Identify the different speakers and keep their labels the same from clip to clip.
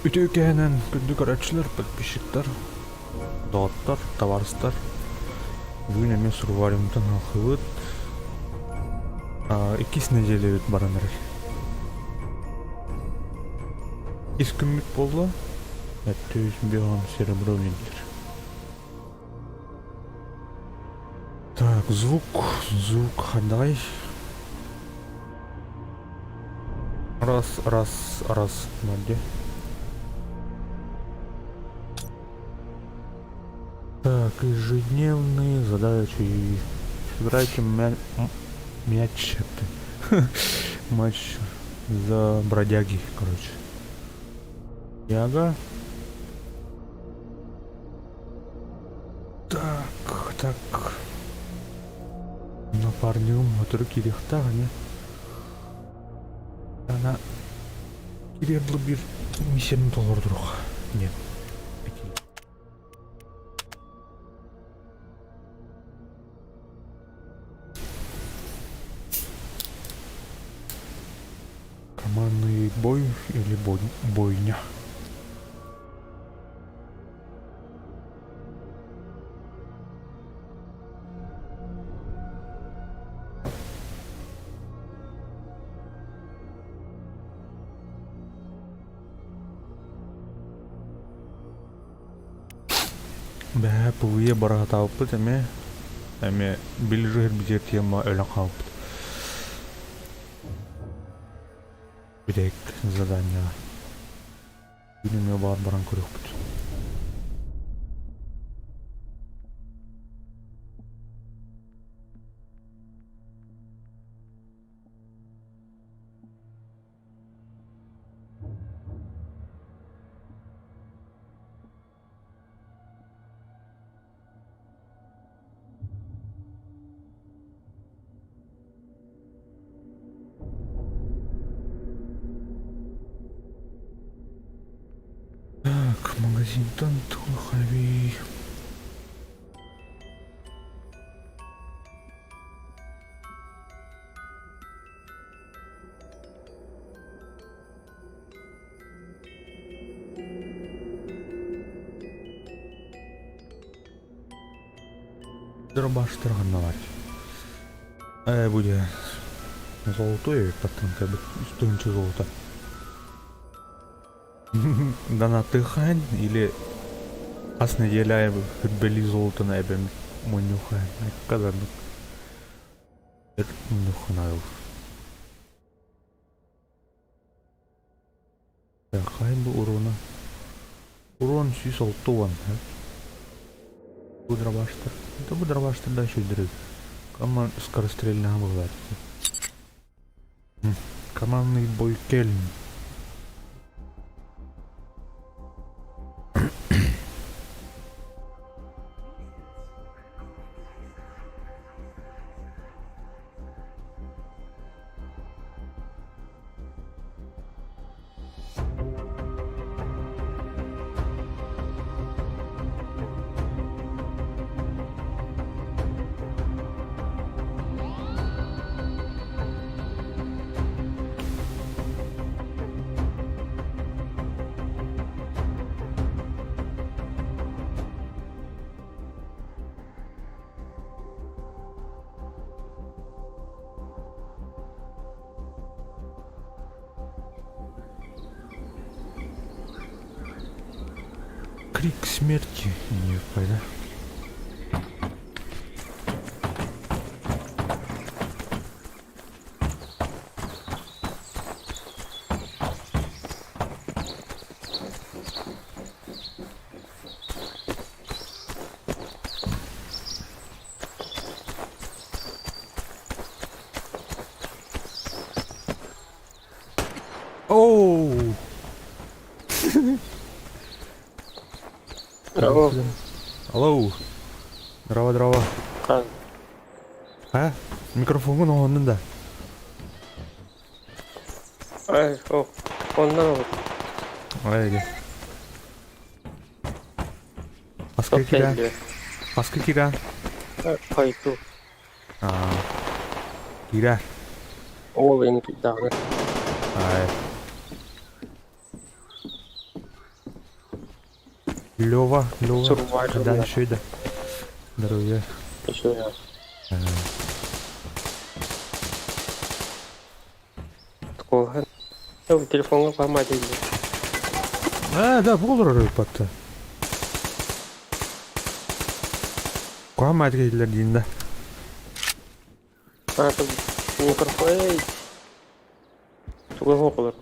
Speaker 1: Ütüykenen күндүк арачылар, подписчиктар, доғаттар, товарыстар. Бүгін эме сурвариумтан алқыбыт. 2 неделе өт баранар. 2 күнмүк болду. Төз беған серебро винтер. Так, звук хадай. Раз, вроде. Так, ежедневные задачи. Сыграйте мяч. Матч за бродяги, короче. Яга. Так. Напарниум, который кирехта, не? Она кирехлы bir миссияны толырдырук. Нет. Командный бой или бойня. Бә пуе бара тауыппыт әме билжер бизер тема өлі қалыппыт. Бирек задания. Үйнеме баран көрөкпүт. Магазин Тантухави. Дробаш торганналар. Будет золотое, потом как бы стоимость золота. Донатыхан или ас неделя футболи золото на эбем монюха. Казар нюханал. Хай бы урона. Урон 6 Будраваштар. Это будраваштар дальше дрыг. Команд скорострельная бывает. Командный бой Кельн. Крик смерти не пойда. Оу!
Speaker 2: Здорово.
Speaker 1: Алло. Здорово.
Speaker 2: Как?
Speaker 1: Микрофонун оңунда.
Speaker 2: Ondan olur.
Speaker 1: Haydi.
Speaker 2: Çok tehlikeli.
Speaker 1: Baskı kira.
Speaker 2: Kayıtlı.
Speaker 1: Kira.
Speaker 2: O beni dağılır.
Speaker 1: Hayır. Лёва,
Speaker 2: Survivor
Speaker 1: дальше да. Здоровья.
Speaker 2: Еще я. Такого. В телефонға барма дейді.
Speaker 1: Да, болыр рыпатты. Қуам әдігейлер дейін да.
Speaker 2: Ты микрофон. Тугай оқылыр.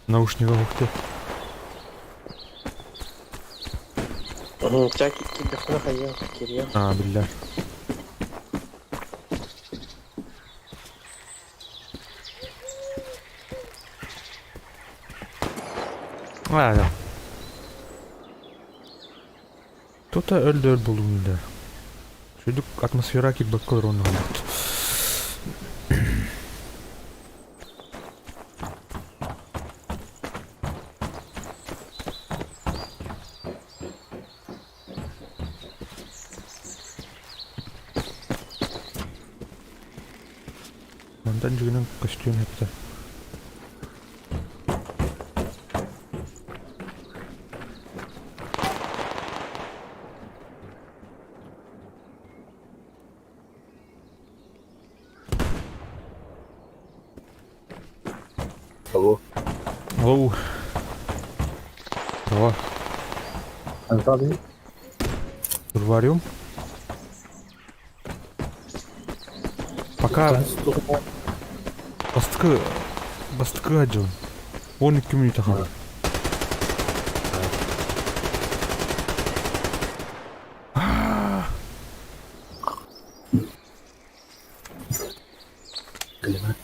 Speaker 1: Наушниға өкті.
Speaker 2: Чаки телефона қайын керия.
Speaker 1: Білдер. Да. Кто-то өлді болуында. Шөйдік атмосфера кет баққалар оны ғалықты. Мандан жүгінің костюм епті.
Speaker 3: Алло.
Speaker 1: Оу. Давай.
Speaker 3: Антон,
Speaker 1: Урварим. Пока бастықы ажыл. 12 минут ақан.
Speaker 3: Климат.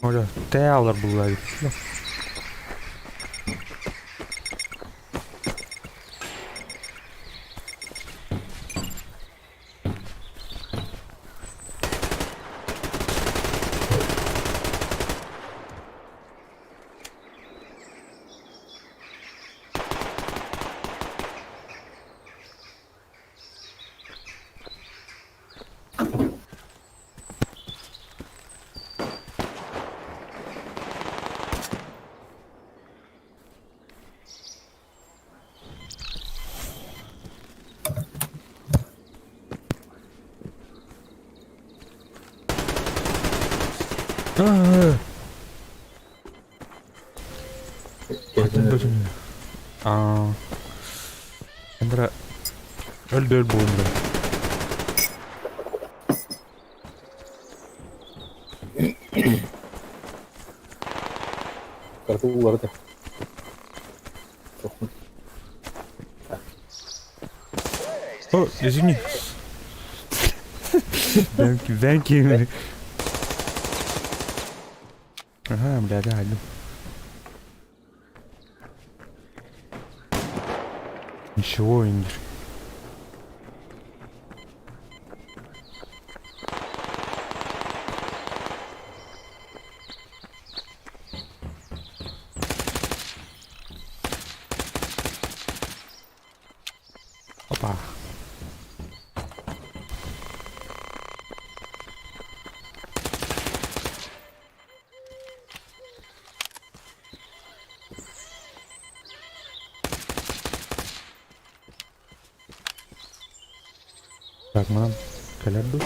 Speaker 1: Öyle T alır bunlar. Ендіра өлді болынды.
Speaker 3: Картуларды.
Speaker 1: О, извини. Thank you. Ага, бля, да, иду. Ничего, Индир. Опа. Так, мам, колябу.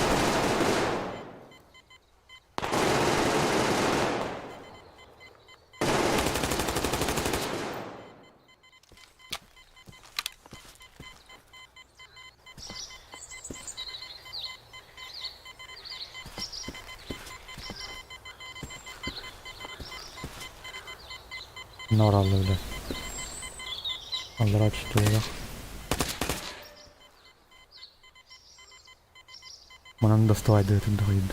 Speaker 1: Норалды, бля. Аллара читаю. Мананы доставать до этого доходит.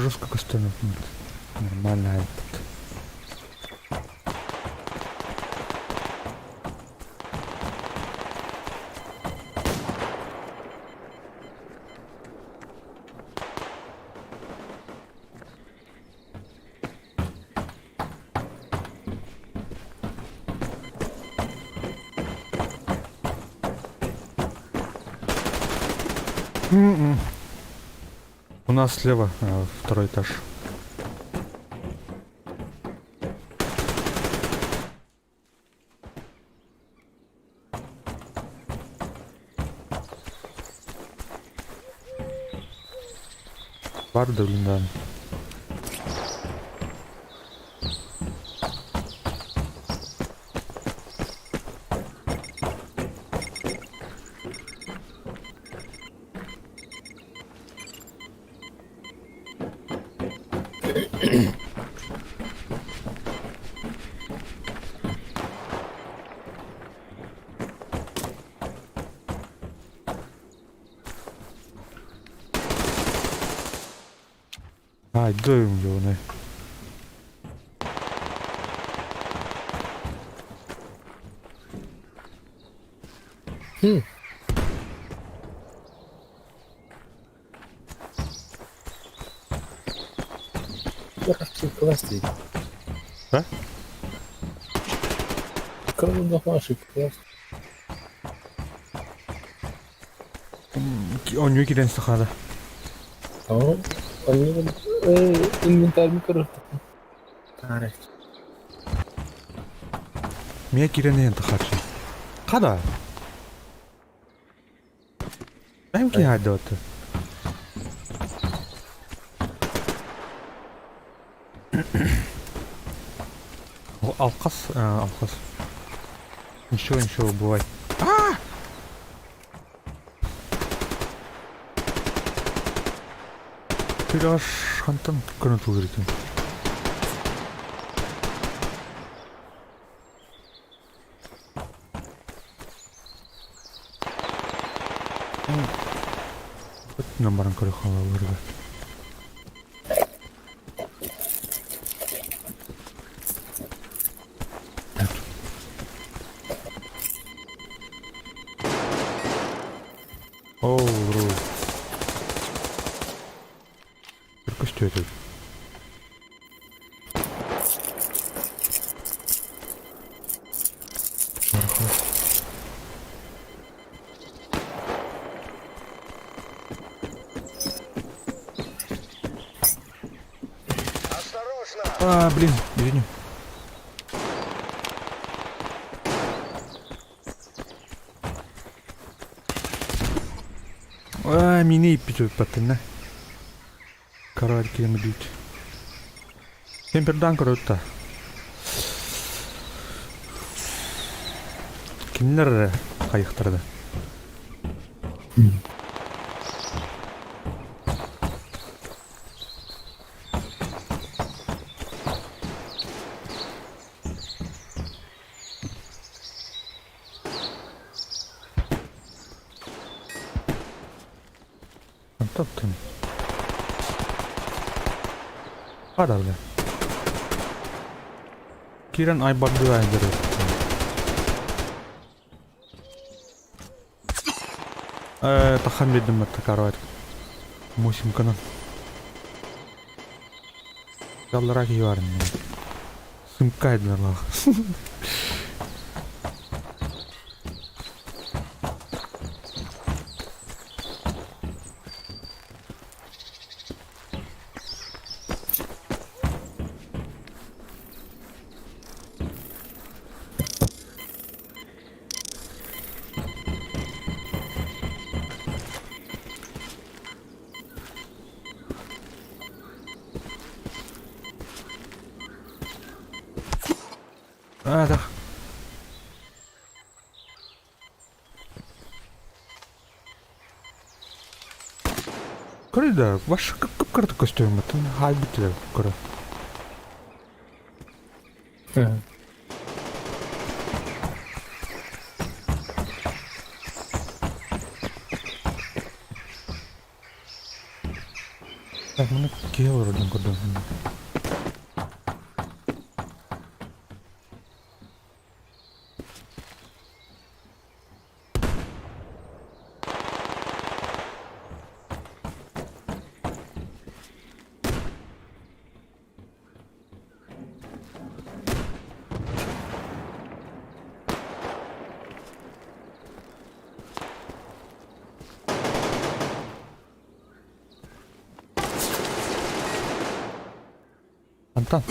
Speaker 1: Жестко костюм. Нормально этот. У нас слева второй этаж. Бар да, блин, да. Ай, дым ёбаный.
Speaker 3: Я хочу классить.
Speaker 1: А?
Speaker 3: Кроме домашек, класс.
Speaker 1: Он не киден стахада.
Speaker 3: Ау, они инвентарь микро. Тарих.
Speaker 1: Меня киден ен тахачи. Када? Ам ки хадот. Алкас, алкас. Ничего, бывает. Ты аж хантан гранату вырытым. Намбаран көрөхала вырды. Оу, ру. Только что это? Блин, извини. Мини пичу патына. Карар кем бит. Темпердан коротта. Кинлер кайыктырды. Топтым. Ада бля. Киран айбарды айдыры. Тахан бедім мәтті карвайд. Мусим канан. Жаллара ки варын. Сымкайды лағы. Да. Коридор, ваш как карта костюм, это хайбитler, кора. Так, mana killer dan kodong. Антон.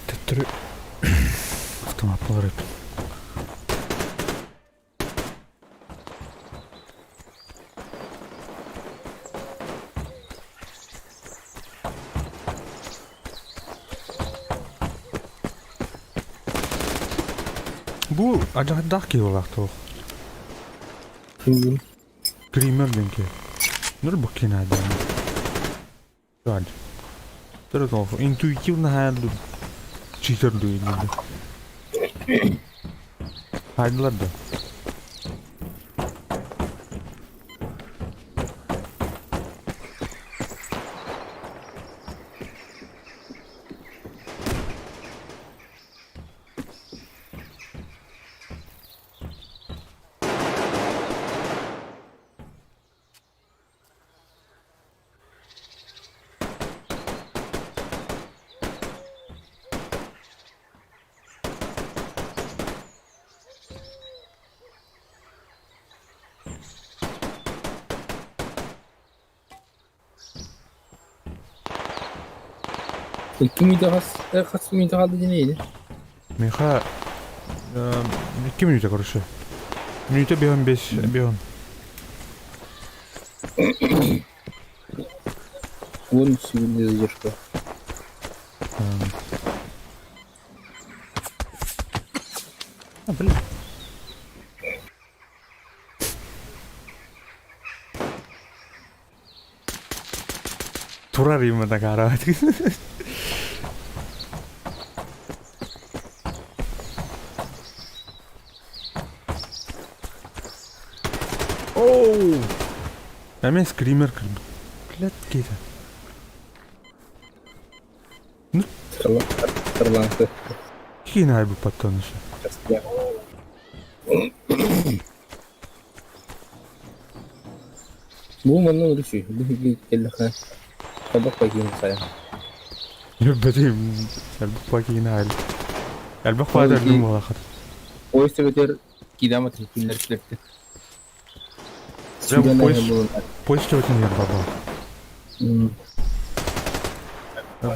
Speaker 1: Тетри автомат болар еді. Бұл ажағадақ кей олақты ол.
Speaker 3: Kim?
Speaker 1: Кример денке. Нұр бұл кен адам. Жад. Тұрыз ол. Интуитивно хайалды. Читерді енді. Хайдыларды.
Speaker 3: Kim kaç minute kaldı neydi?
Speaker 1: Меха 2 минута, короче. Минута бегом без бегом.
Speaker 3: Вон сегодня задержка.
Speaker 1: Блин. Турар ему на гора. Оу! Әмен скример кірді. Клят кейді.
Speaker 3: Тарланты.
Speaker 1: Кейін айбы паттан еще.
Speaker 3: Bu mana urushi. Bu kelleha. Tabak bakayım saya.
Speaker 1: Yok әлбік па кейін айыл. Әлбік па да әлбім ола қыр.
Speaker 3: O işte beter kilometre kimler kilepti.
Speaker 1: Прям поезд что это не баба.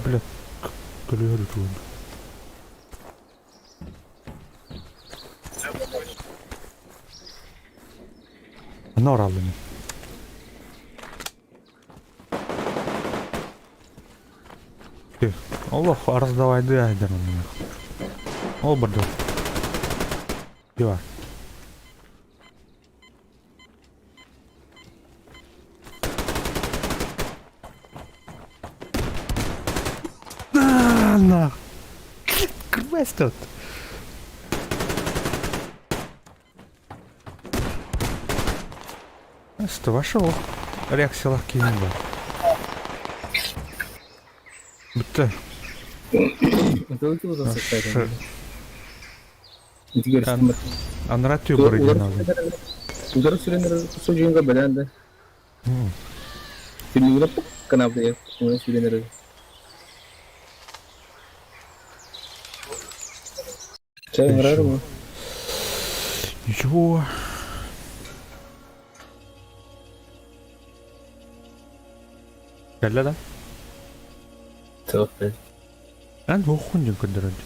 Speaker 1: Бля, колёры тут. Она оралыны. Аллах, раздавайды айдар оны. Ол бірді. Дева. На. Квест тут. Что вошел? Реакция легкий не был. Bitti.
Speaker 3: Это у вас состояние. Теперь
Speaker 1: Анратию оригинал.
Speaker 3: Удар сюренер суженга беленде. Фильмда канапта я сюренер. Чай нравится?
Speaker 1: Ничего. Geldi.
Speaker 3: Çok
Speaker 1: Ben bu oyuncu kadar önce.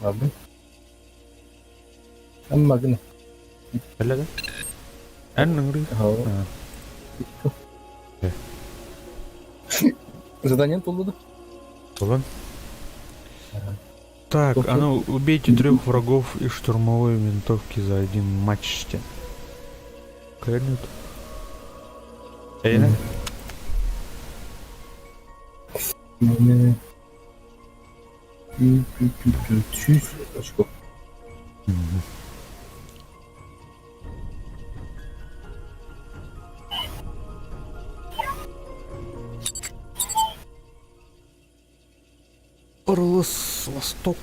Speaker 3: Abi. Amma gene.
Speaker 1: Geldi. En nengri.
Speaker 3: Задание толдо.
Speaker 1: Ладно. Так, а ну убейте 3 врагов из штурмовой винтовки за 1 матч. Конечно. Эйна.
Speaker 3: Чуть очко.
Speaker 1: Орлос Восток.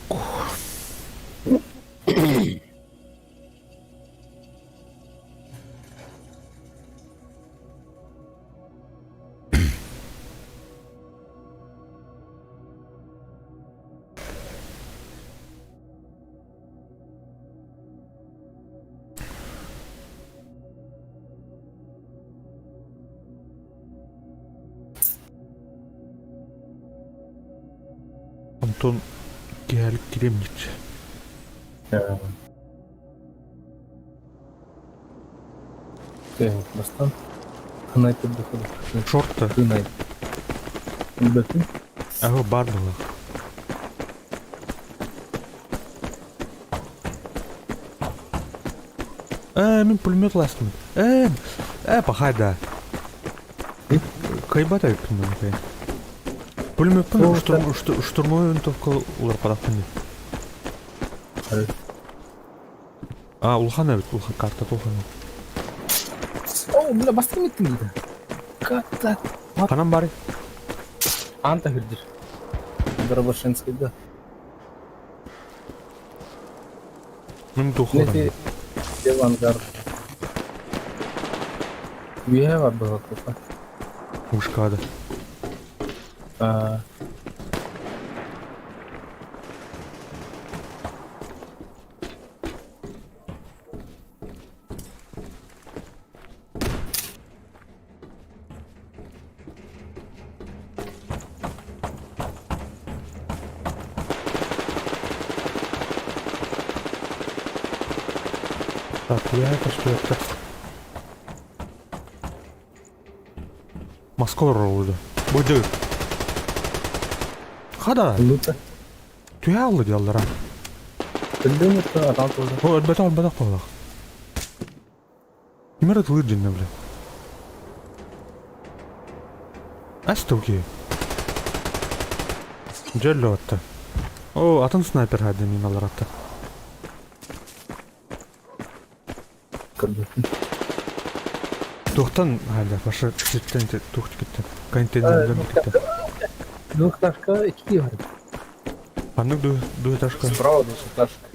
Speaker 1: Ondan gelip gireyim hiç.
Speaker 3: Ya. Bastan. Sniper bakalım.
Speaker 1: Şortta.
Speaker 3: Sniper. Bakın.
Speaker 1: Aha bardağ. Мен пулемет ластым. Пахайда. Кайбат айттым мен. Пулемет пен штурмовой винтовка улар падактан.
Speaker 3: Evet.
Speaker 1: Улхан evet, улхан карта улхан.
Speaker 3: Бля, bastım gittim bir de. Katta.
Speaker 1: Канам бari.
Speaker 3: Анта girdir. Дробашинский, да.
Speaker 1: Мен тухлам.
Speaker 3: Нефи. Авангард. We have a dog.
Speaker 1: Ушкада. Так, я это что это? Москва oldu. Bıcık. Kada.
Speaker 3: Luta.
Speaker 1: Tüyalı diyorlar ha.
Speaker 3: Bildiğin mi? Adam oldu.
Speaker 1: O elbette kaldı. Kimere tılır cinne bile. Astoki. Cello attı. O atın sniper hadi minalar attı. Тухтан hadi başa çıktı tuht gitti. Kayıtlarından gitti.
Speaker 3: Двухташка, iki var.
Speaker 1: Anlık du taşka.
Speaker 3: Справа двухташка.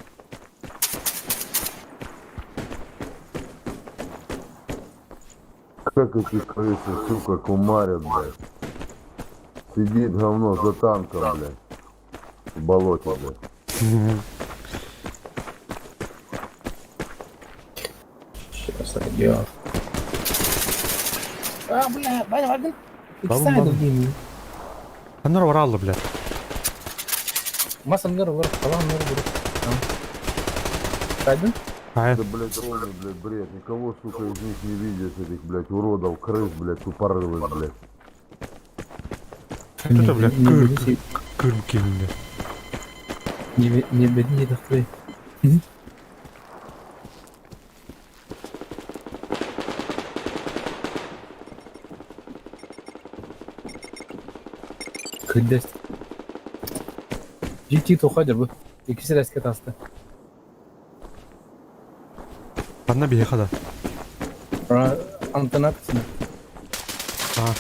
Speaker 4: Как эти крысы, сука, кумарят, блядь. Сидит говно за танком, блядь. В болоте, блядь.
Speaker 3: Сейчас идет. Бля, Ваня,
Speaker 1: Tamam, tamam. Onlar var aldı bile.
Speaker 3: Масса нервов, талан нервов. Кайден?
Speaker 1: Hayır.
Speaker 4: Это, блядь, ровный, блядь, бред. Никого, сука, из них не видит, этих, блядь, уродов, крыс, блядь, тупорылых, блядь.
Speaker 1: Кто-то, бля, кыр kiminde.
Speaker 3: Не бедни, такой. Kıddes. GT tokadır bu. İkisi resket hasta.
Speaker 1: Bana bir kadar.
Speaker 3: Antena kısmı.
Speaker 1: Aha.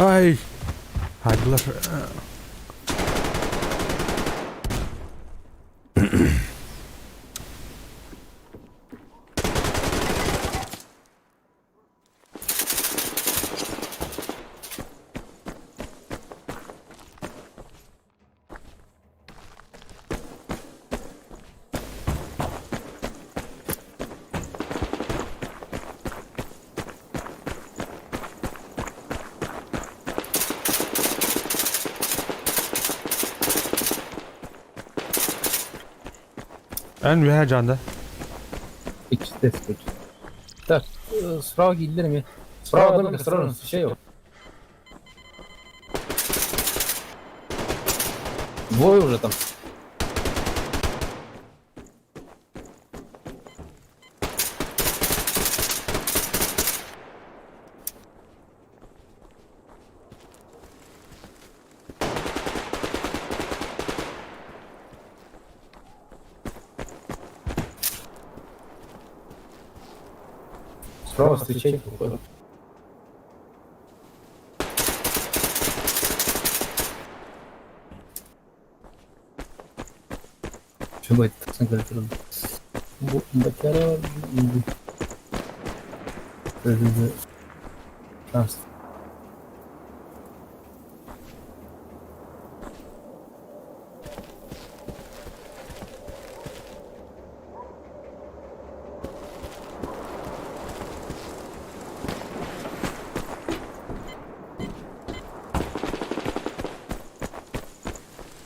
Speaker 1: Ay. Haydiler. En veya canda.
Speaker 3: İkisi de resket. Так, справа gidilir mi? Справа домик, осторожно, şey yok. Двое уже там. Справа встречайте, походу. Что будет? Bu bakara şans.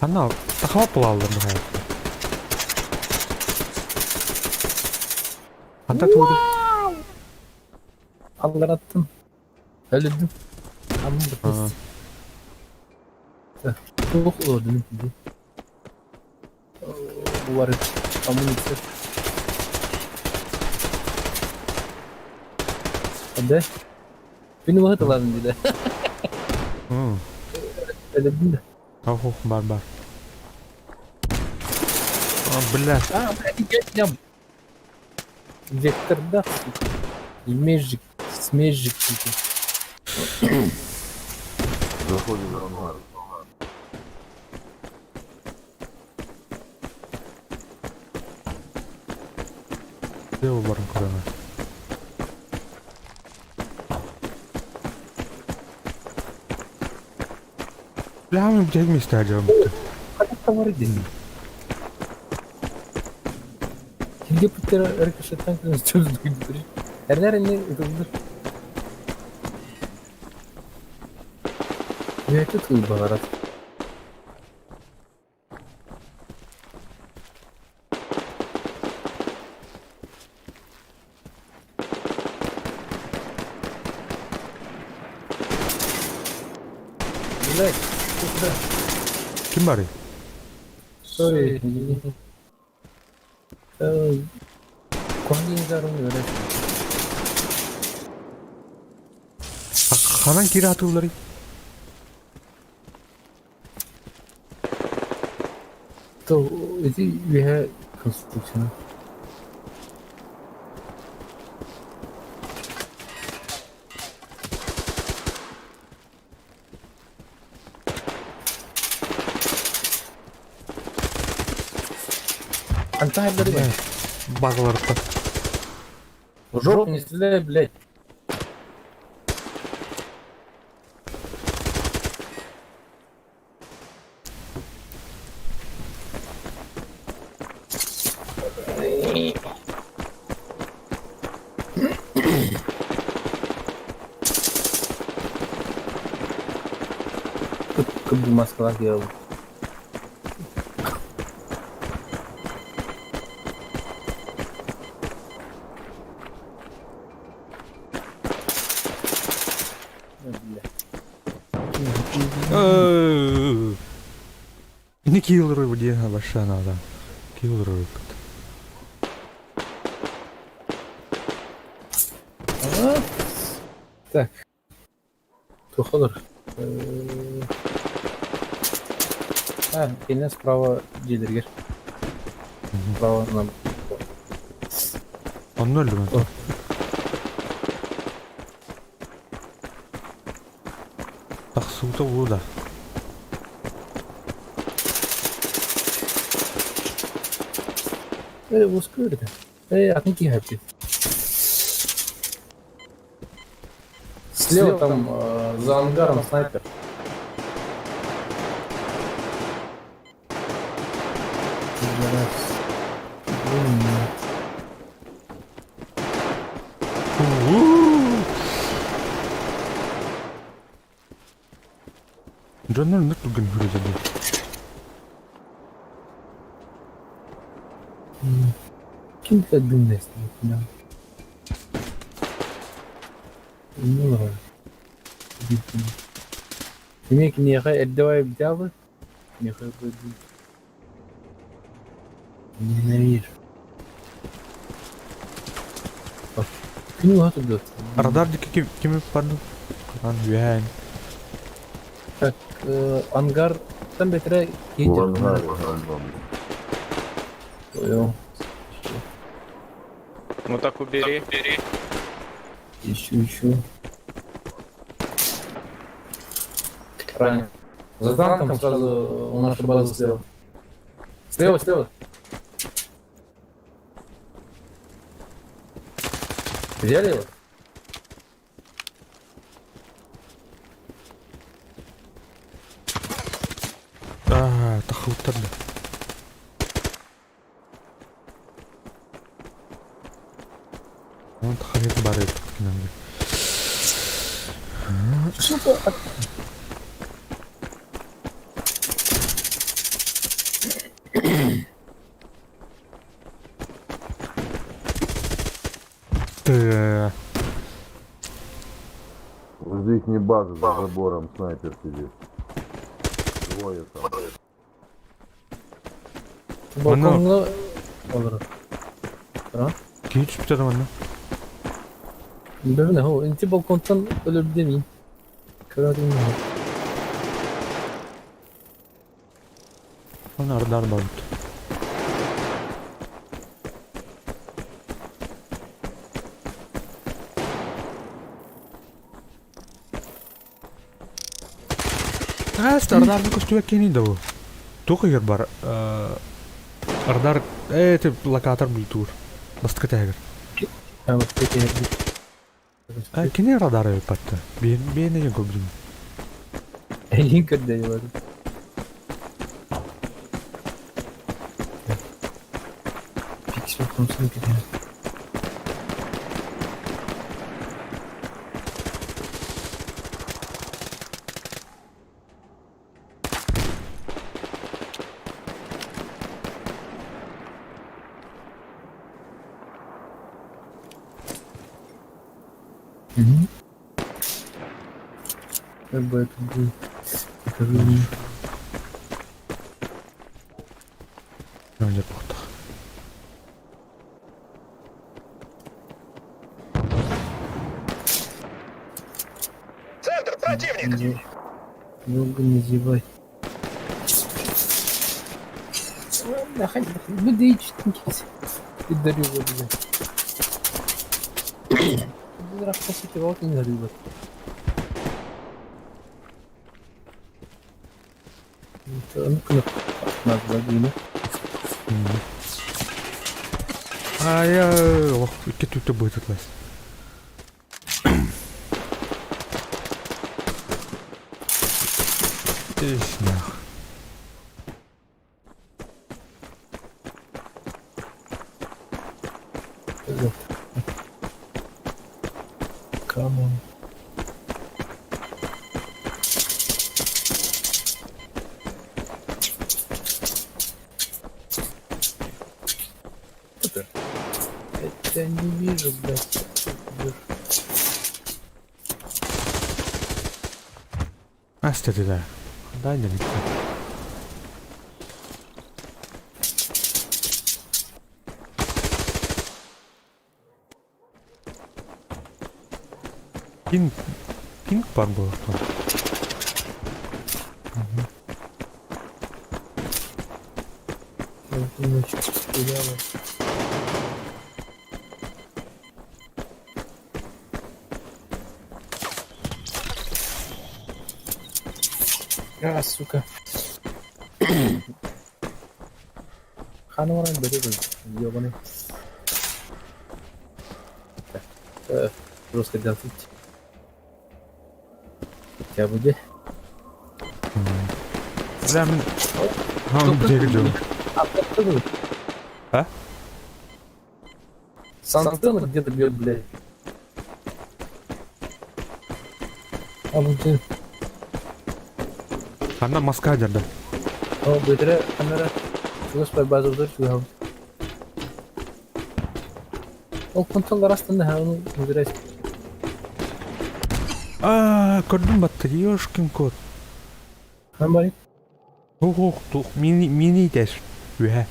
Speaker 1: Ana takap bulalım bu hayat. Hatta tuğdu.
Speaker 3: Allah attım. Öldüm. Amma
Speaker 1: Ha.
Speaker 3: bu çok öldüm şimdi. Bu var. Amma işte. Hadi. Beni vakit alalım bir de.
Speaker 1: Hı.
Speaker 3: Öldüm de.
Speaker 1: Oh bar. Billah.
Speaker 3: Ben geçeceğim. Векторда смежик
Speaker 4: Заходим в ангар.
Speaker 1: Ne o barın kurana? Bilmem bir tek mi isteyeceğim?
Speaker 3: Hatta var idi. Şimdi bu arkadaşlar kız çözdük gibi. Her ne ödüldü. Ne tutuyor baharat? Bilek.
Speaker 1: Kim bari?
Speaker 3: Sorry. Kuangingarım öyle.
Speaker 1: Kanan kiri atıyorlar.
Speaker 3: So, we have construction. Антайдер,
Speaker 1: Bazıları da.
Speaker 3: жоп не стреляй, блядь. Как бы Москва делала.
Speaker 1: Не киллеры где вообще надо. Киллеры.
Speaker 3: Так. Туходор. Yine справа Cedирger. Справа нам.
Speaker 1: Onu öldü mü? Bak suda burada.
Speaker 3: Was good. I think you have to. Слева там за ангаром снайпер.
Speaker 1: Canlar ne tutgun hürüzedi.
Speaker 3: Kim kadın destek? Ne var? Demek niye الدواء بتاعه niye böyle ne bir bak günü hatırlıyor.
Speaker 1: Radar diki kimi pardon? Kan yani.
Speaker 3: Так, ангардан бетре
Speaker 4: В
Speaker 3: едет.
Speaker 4: ангаре гандон.
Speaker 3: Понял.
Speaker 2: Ну так убери.
Speaker 3: Еще. Ранее. За танком сразу у нашей базы слева. Слева. Взяли его?
Speaker 1: Takıldı. Onu takıldı bari. Ты.
Speaker 4: Возле их базы за забором снайпер сидит. Двое там.
Speaker 3: Balkonla olur. Tamam.
Speaker 1: Hiç bir tane var lan.
Speaker 3: Böyle o inti balkondan ölür demeyeyim. Kıradım ya.
Speaker 1: Onlar dar balık. Радар ну костюм кені дав. Тука гер бар. Радар ти локатор бультур. Басты тагер.
Speaker 3: Tamam peki.
Speaker 1: Кені радар патта. Ben ne gördüm.
Speaker 3: Elin kırdı var. Fix konusunu gidiyor. Ben bu yapayım.
Speaker 1: Önce porta.
Speaker 5: Центр, противник!
Speaker 3: Долго не зевай. Ну да и чистенький. И дарю его, блядь. Один раз по сути волк не дарю его. Ну-ка, надо загину.
Speaker 1: Я... Ох, iki tüte будет atlas. Ишнах.
Speaker 3: Come on. Я не вижу, блядь.
Speaker 1: Astedi de. Дай да никто. Пинг бар был.
Speaker 3: А, сука. Ханоран берет, ёбаный. Просто готовить. Я буду.
Speaker 1: Zamin hangi bir yere gidiyorum? А?
Speaker 3: Сантана где-то бьет, блядь. А ну ты.
Speaker 1: Kandan maska ajardı.
Speaker 3: О, бытре, камера. Господи, базу dur şu an. O kontroller aslında ha onu müdüre.
Speaker 1: Gördüm battı. Yoşkin kod.
Speaker 3: Ben bari.
Speaker 1: Tuh, mini des. Ühe.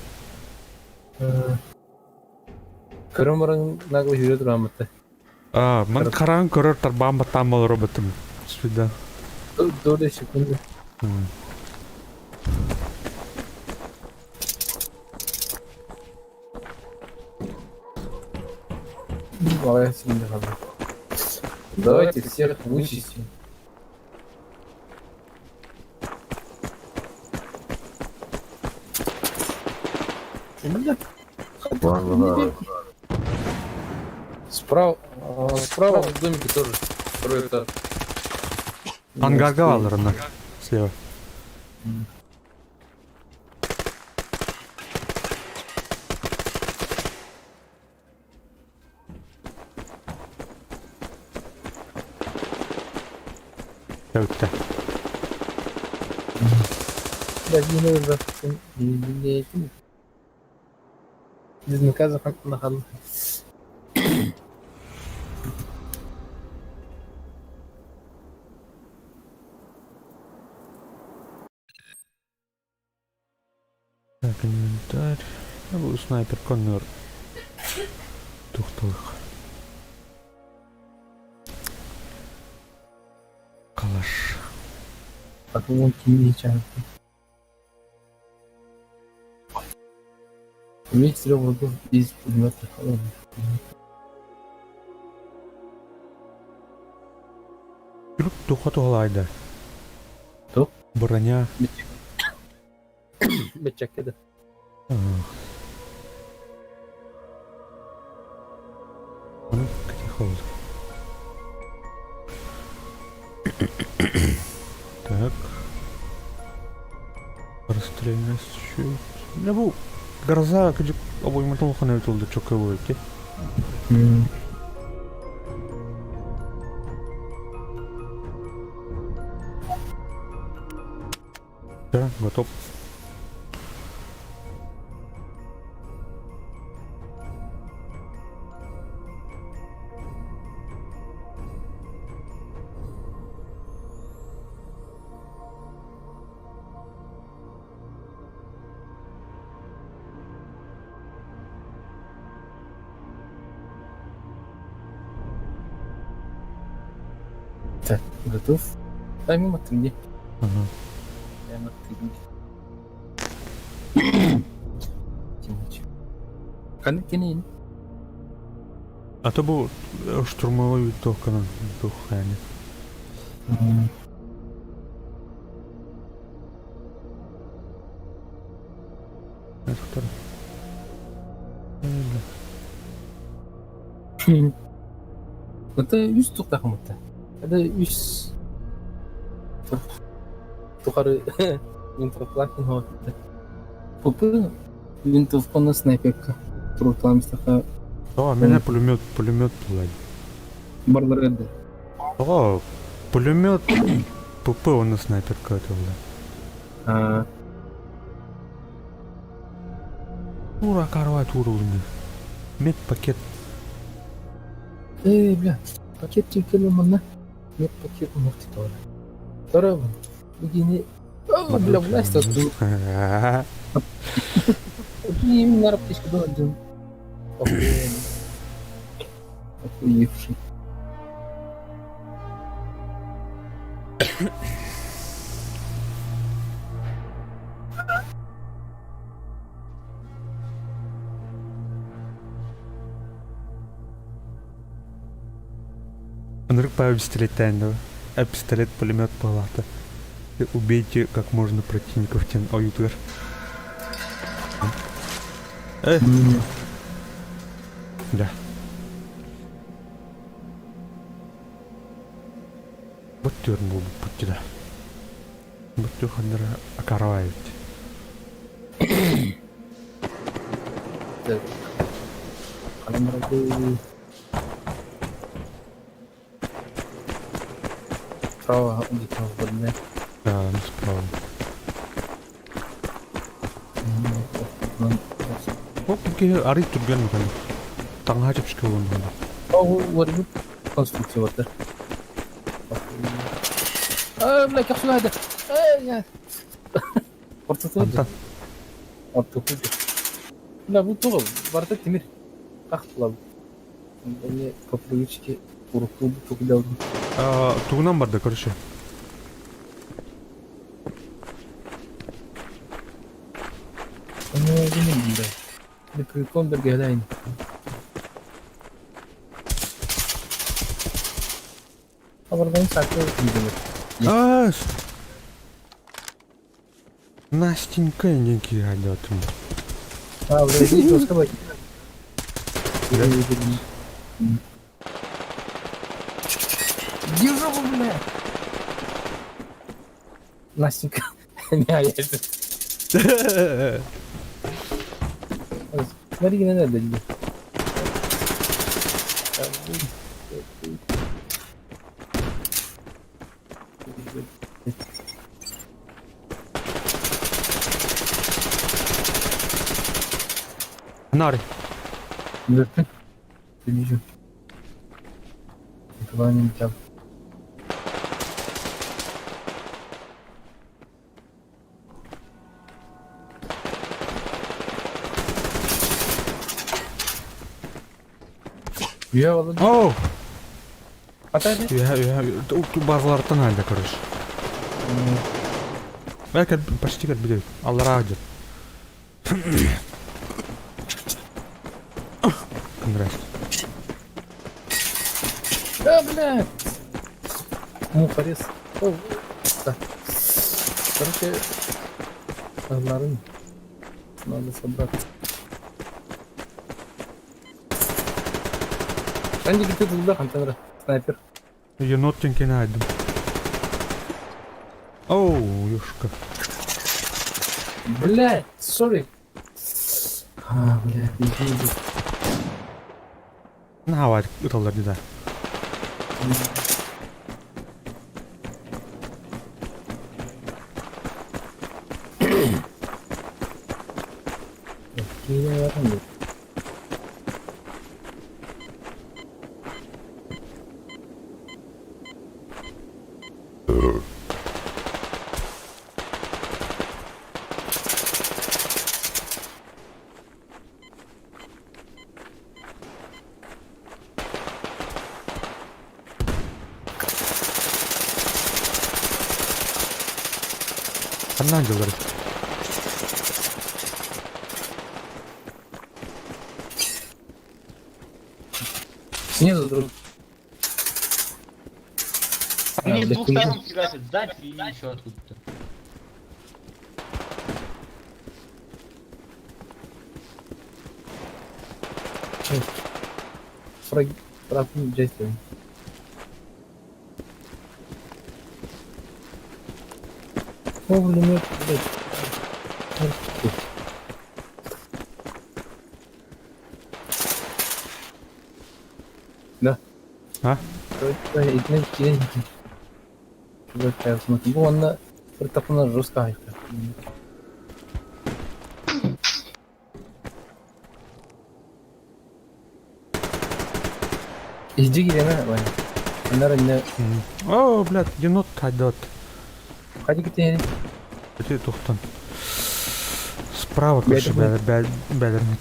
Speaker 3: Kırımırın naglı yürüdür Ahmet'te.
Speaker 1: Man karan körür terbang pertama robotum. Sudah.
Speaker 3: Dur de sekunde. Давай сильно надо. Давайте всех вычистим.
Speaker 4: Ага.
Speaker 3: Справа в домике тоже. Второй этаж.
Speaker 1: Ангарga alır onlar. Слева. Öpte.
Speaker 3: Да, не надо не этим. Безнаказанно нахал.
Speaker 1: Так, инвентарь. Я буду снайпер коннор. Тухтылых. Калаш.
Speaker 3: А то вон кимичан. Весь стрел врагов из пулемета.
Speaker 1: Юрк туха тухлайды.
Speaker 3: Тух?
Speaker 1: Броня.
Speaker 3: Бечек еді.
Speaker 1: Ну, какие холод. Так. Расстрельность щит. Я был гроза, где обойма толхан өтілді чоковой, ке? Да, готов.
Speaker 3: Так, готов? Дай мимо тренди.
Speaker 1: Ага.
Speaker 3: Я на тренди. Тимочек. Каны кенейін.
Speaker 1: А то был штурмовой только на духане. Это второй.
Speaker 3: Это 100 тоқта қымытты. Это 100... Тухары... Винтовклакен хоғатты. Пупы винтовканы снайперка. Турутламыстақа
Speaker 1: О, меня пулемет пулай.
Speaker 3: барлар еді.
Speaker 1: О, пулемет. ПП он на снайперка это бля. Ура, карвать уровни. Мед пакет.
Speaker 3: Бля, пакет чекелі мұнна. Мет пакет мұхты тоғыр. Тора бұн. Бігіне... Бля, власть отду. Именно на раптичку доладжын. Охуевший.
Speaker 1: Андрюк по пистолет тайного. А пистолет пулемет палата. И убейте как можно противников тем. Ой, ютубер. Да. Вот тюрьму был путь да. Вот тюрьму окарвает.
Speaker 3: Так. Камерады... Право, где-то в водне.
Speaker 1: Да, ну справа. О, какие ари турган мекан. Таңға жапшқа болған.
Speaker 3: варгу конструкция вот да. Бля, как сюда это? Я.
Speaker 1: Антан.
Speaker 3: Бля, бұл тоғы, барда темір. Қақтылап. Мне по привычке уруху тоғы алдым.
Speaker 1: Туғынан барды, короче.
Speaker 3: Bilmiyorum da. Bir kırıkon bir geleyim. Haberden saklı
Speaker 1: А, Настенька, некий радиотом.
Speaker 3: вроде доска бak. Держу, бля. Настенька. Nihayet. Смотри, не надо тебе.
Speaker 1: Нари.
Speaker 3: Да. Ты вижу. Това не тя. Үйе алады.
Speaker 1: Оу!
Speaker 3: Атайды.
Speaker 1: Базалардан halde короче. Belki почти как biliyor. Allah razı olsun. Конgrats.
Speaker 3: Да, блядь. Порез. О, да. Короче, разларын надо собрать. Sen de git hızlı Hunter'a. Sniper.
Speaker 1: Енот тенькені айдым. Оу, юшка.
Speaker 3: Блядь, sorry. Блядь, иди.
Speaker 1: На var ıtallar güzel.
Speaker 3: Yine yapamıyorum.
Speaker 1: Kandan yılları.
Speaker 3: Снизу друг.
Speaker 5: Мне с
Speaker 3: для
Speaker 5: двух
Speaker 3: хуя.
Speaker 5: сторон фигачат, сзади и еще откуда-то.
Speaker 3: Фрагмент действия. О, пулемет, блядь. Да.
Speaker 1: А?
Speaker 3: Bu anda bir takımlar Rus kahve. İzci gireme var. Onlar önüne
Speaker 1: О, блядь, енот кайдат.
Speaker 3: hadi git yani.
Speaker 1: Öte toxtan. Справа, короче, бәлерін.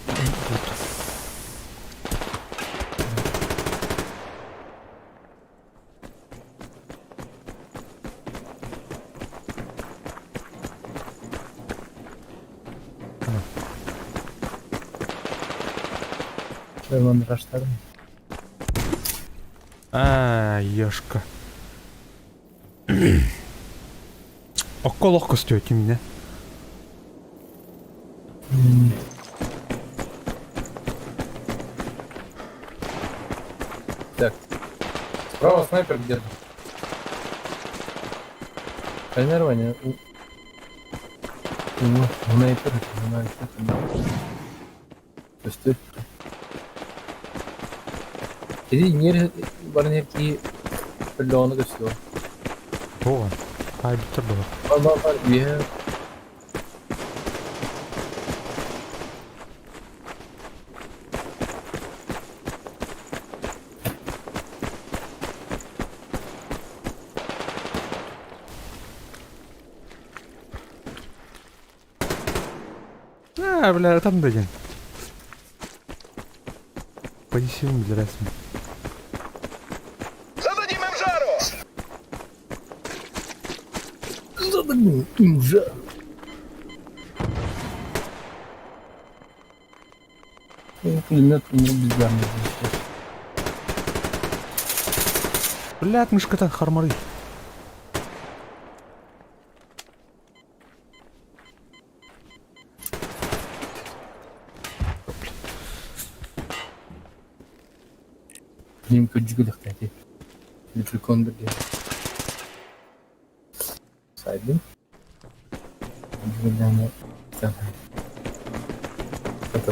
Speaker 3: Şöyle raşladım.
Speaker 1: Ешка. Okko lokko istiyor kim yine?
Speaker 3: Так. Справа снайпер где-то. Тренирование. Снайпер. То есть ты... İyi niye bana hep iyi böyle onu gösteriyor.
Speaker 1: Oğlan. Kaybettirdi o.
Speaker 3: Allah var bir
Speaker 1: Бля, там даден. Понесем для ресми.
Speaker 3: задумал им же. Пулемет умер бездарно.
Speaker 1: Блядь, мышка-то хармары.
Speaker 3: Benim kötücükülük dedi. Bir konudur diye. Saydım. Kötücükülüklerine tamam.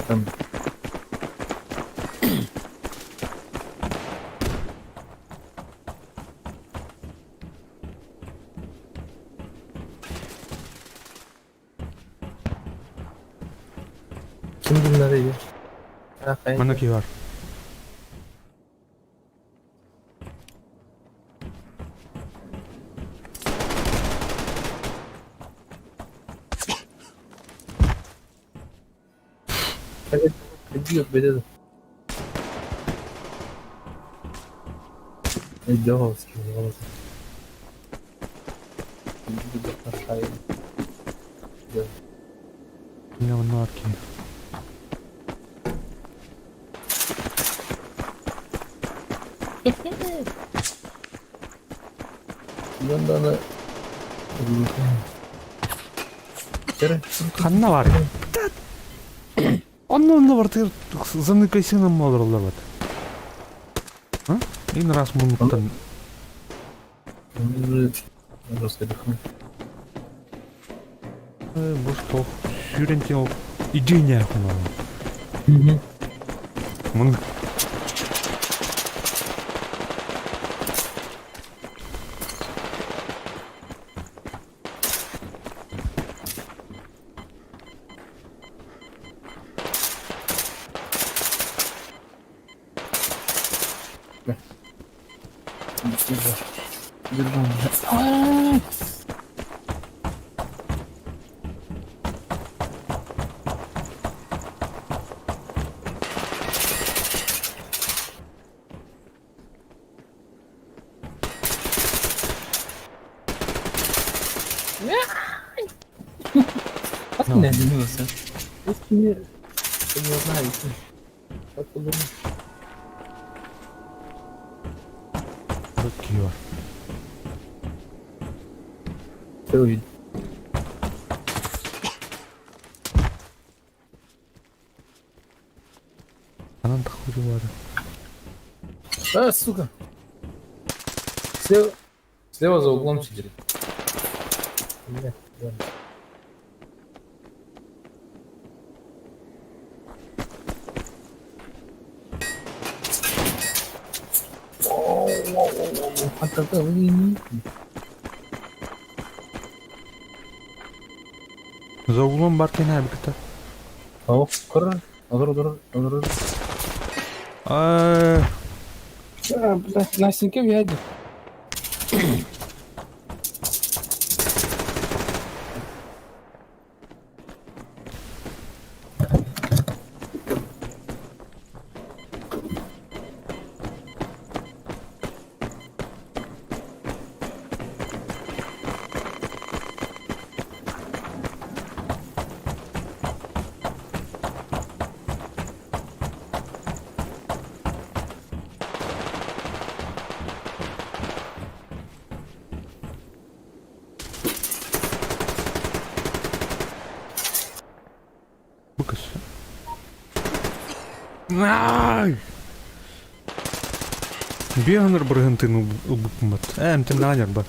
Speaker 3: Tamam. Kim bunları yiyor?
Speaker 1: Manaki var.
Speaker 3: Evet, kötü yok bedeli. Идёвский, вот. Иди поставим.
Speaker 1: У меня в нарке.
Speaker 3: Yandan
Speaker 1: Ханна бар. Онны бар тыр заныкайсың модерлар бат. А? Ин раз мунуктан. Бу что? Сюрентел. Иди не ахман. Мун.
Speaker 3: Не дивился. Если не знаю, как подумать.
Speaker 1: Кио.
Speaker 3: Все увидел.
Speaker 1: Она доходит вода.
Speaker 3: А, сука. Слева за углом сидит. Блядь, ладно. А тогда вы не...
Speaker 1: За углом баркен абикта.
Speaker 3: О, кора. Одор.
Speaker 1: А,
Speaker 3: Блядь, Настенька вядет.
Speaker 1: bu kız. Ay! Bir anır bırgıntını ubukmat. Emtin nanyer bak.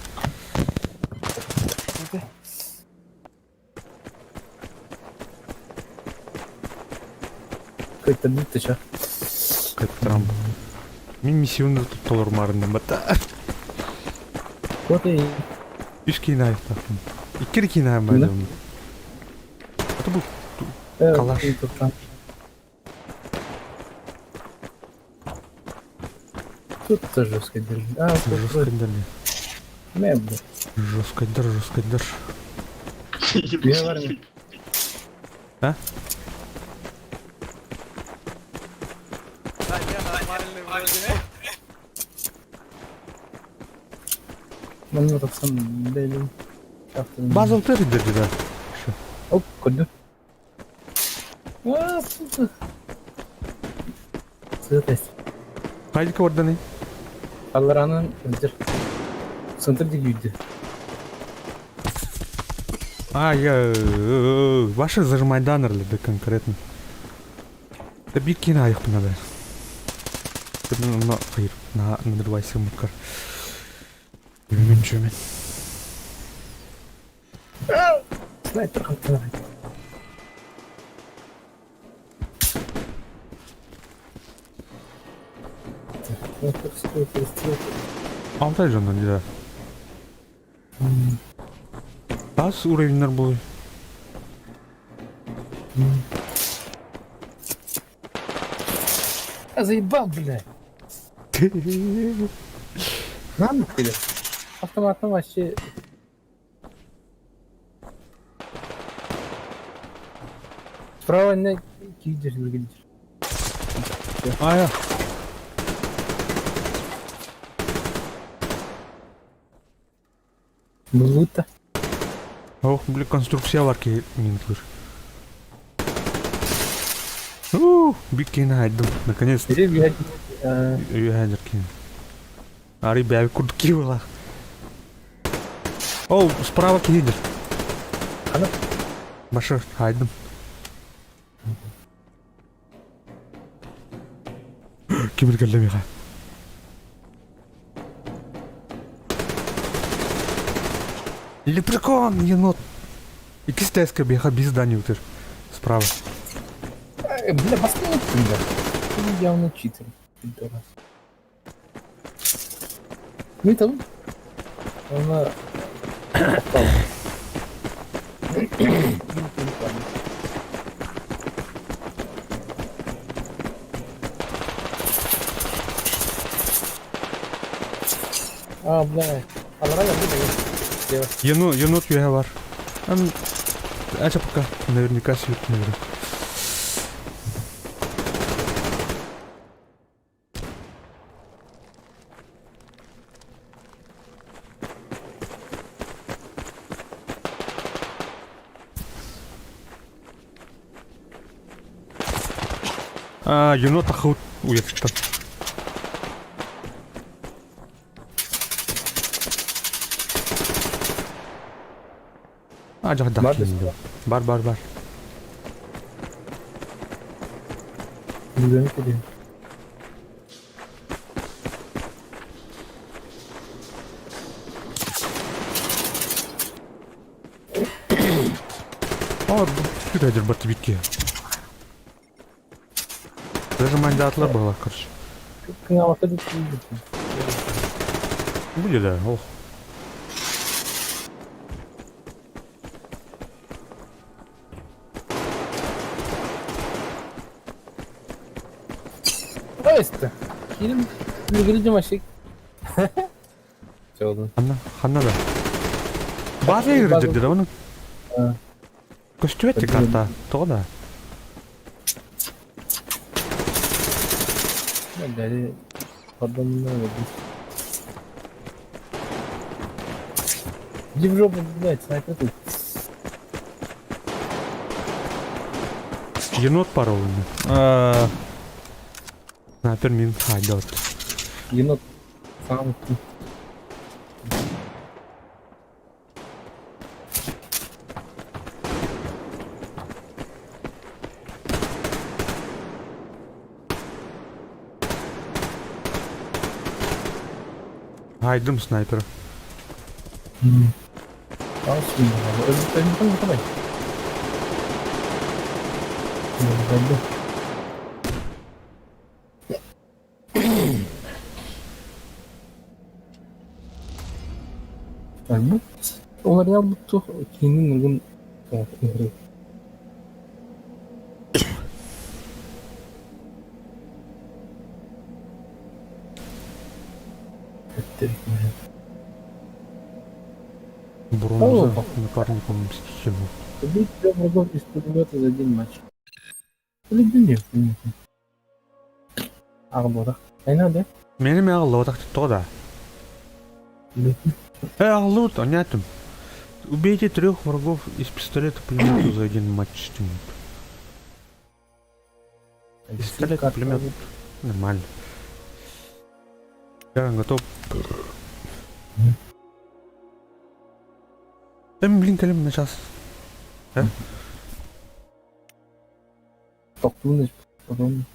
Speaker 3: Как-то бит ча.
Speaker 1: Как Трамп. Мен миссионы тут толар марынным бата.
Speaker 3: Вот и...
Speaker 1: Üç kinayet bakın. İkili kinayet var.
Speaker 3: Ne?
Speaker 1: Ata bu Калаш.
Speaker 3: Тут тоже жестко держит. А, тут
Speaker 1: жёсткондер.
Speaker 3: мебель.
Speaker 1: Жёсткондер.
Speaker 3: Я варник.
Speaker 1: А?
Speaker 3: Ну, так сам белый.
Speaker 1: Базыл теридер да.
Speaker 3: Оп, куда? А, сука. Сытость.
Speaker 1: Haydi oradan in.
Speaker 3: Алларанын өздер. Сынтыр деги үйді.
Speaker 1: Ваши зажимайданерли да конкретно. Да bir kinayet buna be. Hayır, на девайсе мукар. Чумен.
Speaker 3: Снайпер халтана.
Speaker 1: Altay candan gider. Az уровеньler buluyor.
Speaker 3: А заебал, блядь. Надо, блядь. Автоматом вообще... Справа не кидишь, выглядишь.
Speaker 1: Aya.
Speaker 3: Бузута.
Speaker 1: Ох, блин, конструкция варки минутлар. Бикин хайдым. Наконец-то.
Speaker 3: Бери bir
Speaker 1: Үйі әнеркен. Ари бәбі күрдікке бола. Оу, справа кейдер.
Speaker 3: Қана?
Speaker 1: Башы, хайдым. Кемір кәлдемеға. Лепрекон, енот. İkisi de eski bir biz здание утыр. Справа.
Speaker 3: Бля, баскетбол да. Ты явно читер. Пидорас. Ну там. Она попала. А, бля. Алара я буду.
Speaker 1: Енот я var. Он... Aç пока. Наверняка свет, наверное. Енот охот уехал. Acaba
Speaker 3: Var
Speaker 1: dakika. Бар.
Speaker 3: Güzel gidiyor.
Speaker 1: Şuradadır batı bitki. Даже mandatlar bağlar karşı.
Speaker 3: Çok kıyamata düşürdüm.
Speaker 1: Будет, да, ох.
Speaker 3: Işte. Film ilgili maçı. Çoğunun.
Speaker 1: Hanna da. Bazı girecek dedi onun.
Speaker 3: Ha.
Speaker 1: Көстүбетти карта, тогда.
Speaker 3: Dari adamına verdim. Give Robin, блядь, снайпер тут.
Speaker 1: Енот паролный. Снайпер мин хайдот.
Speaker 3: Енот сам.
Speaker 1: Haydım снайпер.
Speaker 3: Alsın ya. Öldüklerini mi kolay? Öldü. Yani onlar ya bu tuh kini nunggun kayak
Speaker 1: Бронза напарником мстителю.
Speaker 3: Убить 3 врагов из пулемета за один матч. Или нет, конечно. Арбора. Айна, да?
Speaker 1: Менің ағылы так тогда. Ағылы понятно. Убейте 3 врагов из пистолета пулемета за один матч. Пистолет пулемет. Нормально. Я готов. Блин, Калим, на час.
Speaker 3: Столкнулись потом.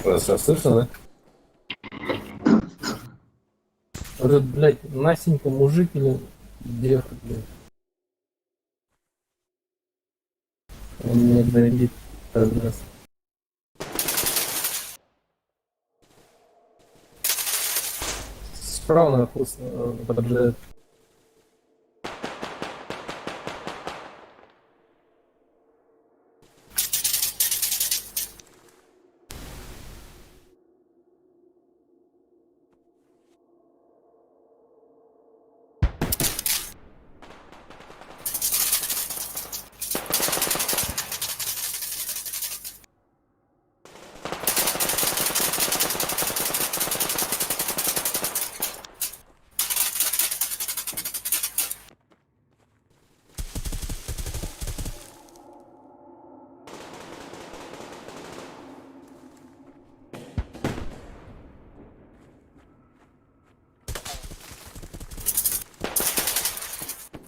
Speaker 3: Хорошо, слышал, да? Вот этот, блядь, Настенька мужик или девка, блядь? Он меня бомбит каждый раз. Справа на вкус поджидает.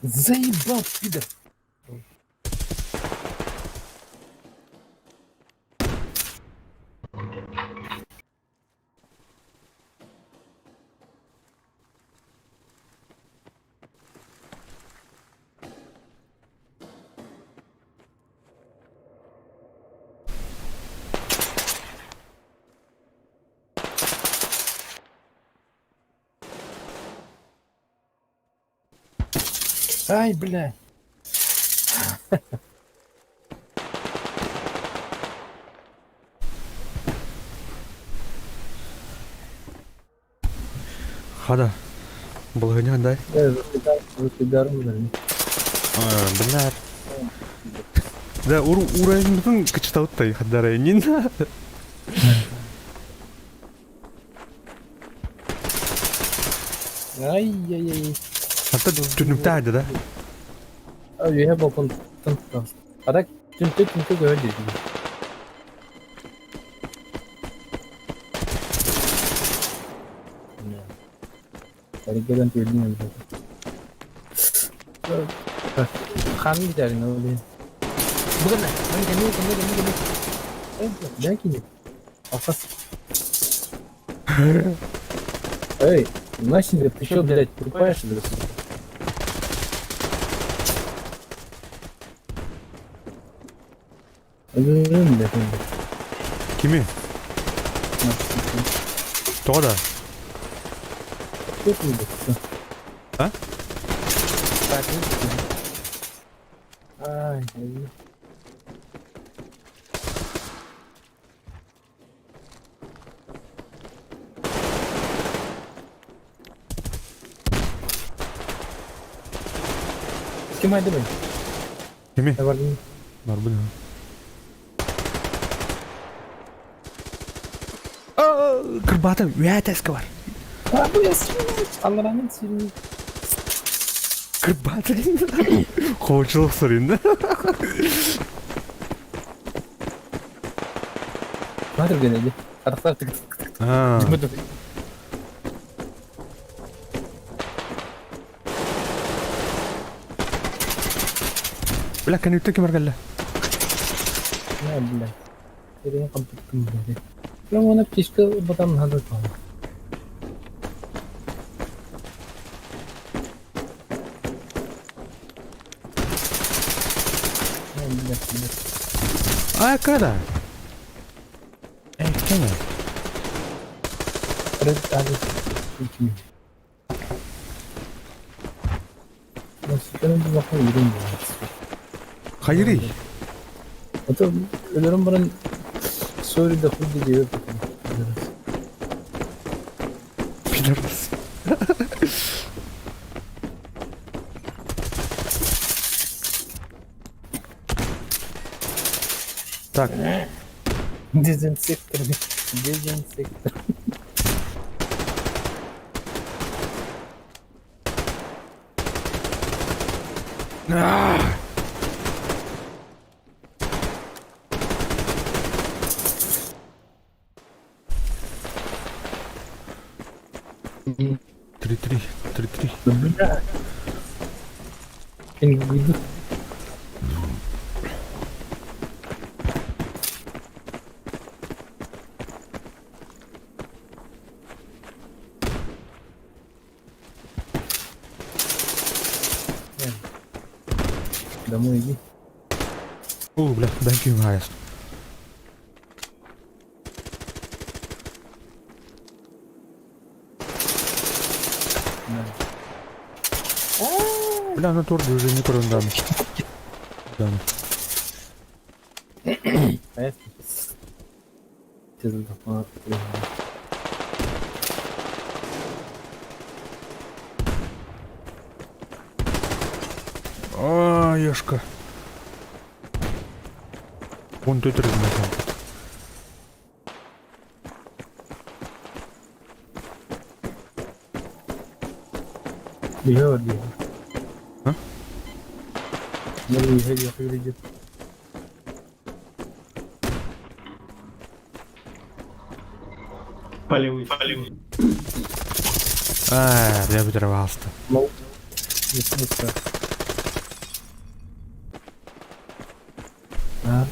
Speaker 3: Заебал, пидор! Ай, бля!
Speaker 1: Хада. Балгыня андай.
Speaker 3: Запидаром, блядь.
Speaker 1: Блядь. Да, уровень кычтаутай хадара нин.
Speaker 3: Ай-яй-яй.
Speaker 1: Ата түнүктәді да.
Speaker 3: А, я балкон танктан. А так, тюнтө говорит. Hareket edilmiyor. Kan gider ne oluyor? Bu kadar. Belki ne? Afas. Эй, Настенька, ты что, блядь, тупая, что ли? Блядь.
Speaker 1: Kimi? Toda.
Speaker 3: Что ты, блядь?
Speaker 1: А?
Speaker 3: Ай, Kim hadi bey?
Speaker 1: Kimi?
Speaker 3: Ne var değil?
Speaker 1: Var bu ne? Kırbata üyeteski var.
Speaker 3: Abi ya Allah rahmet eylesin.
Speaker 1: Kırbata Koçuluk sorayım da.
Speaker 3: Hadi denedi. Taraflar tık tık tık.
Speaker 1: Ha.
Speaker 3: Cımbıdı.
Speaker 1: Bırak kan ütteki margalla.
Speaker 3: Ya billah. Ini kampung berarti. Kalau mau nak pisca batam hadap kau. Ya billah billah.
Speaker 1: Ah, kada. Kana.
Speaker 3: Ada ini. Nasıl kan bir bakın yürüyün.
Speaker 1: Hayri.
Speaker 3: Atau ölürüm buranın sorry da full diyor.
Speaker 1: Biliriz. Tak.
Speaker 3: Dezensektör. Dezensektör.
Speaker 1: Ah. Tri.
Speaker 3: Benar. Ini gitu. домой иди.
Speaker 1: О, бля, дай пью гайс. Бля, на турде уже не продам. Да.
Speaker 3: Понятно? Ты задохнула.
Speaker 1: А, ешка. Вон тут рыбный там.
Speaker 3: Бегал, бегал.
Speaker 1: А?
Speaker 3: Ну, бегал, выглядит.
Speaker 5: Полевый.
Speaker 1: А, я взорвался-то.
Speaker 3: Ну, не смысла. А,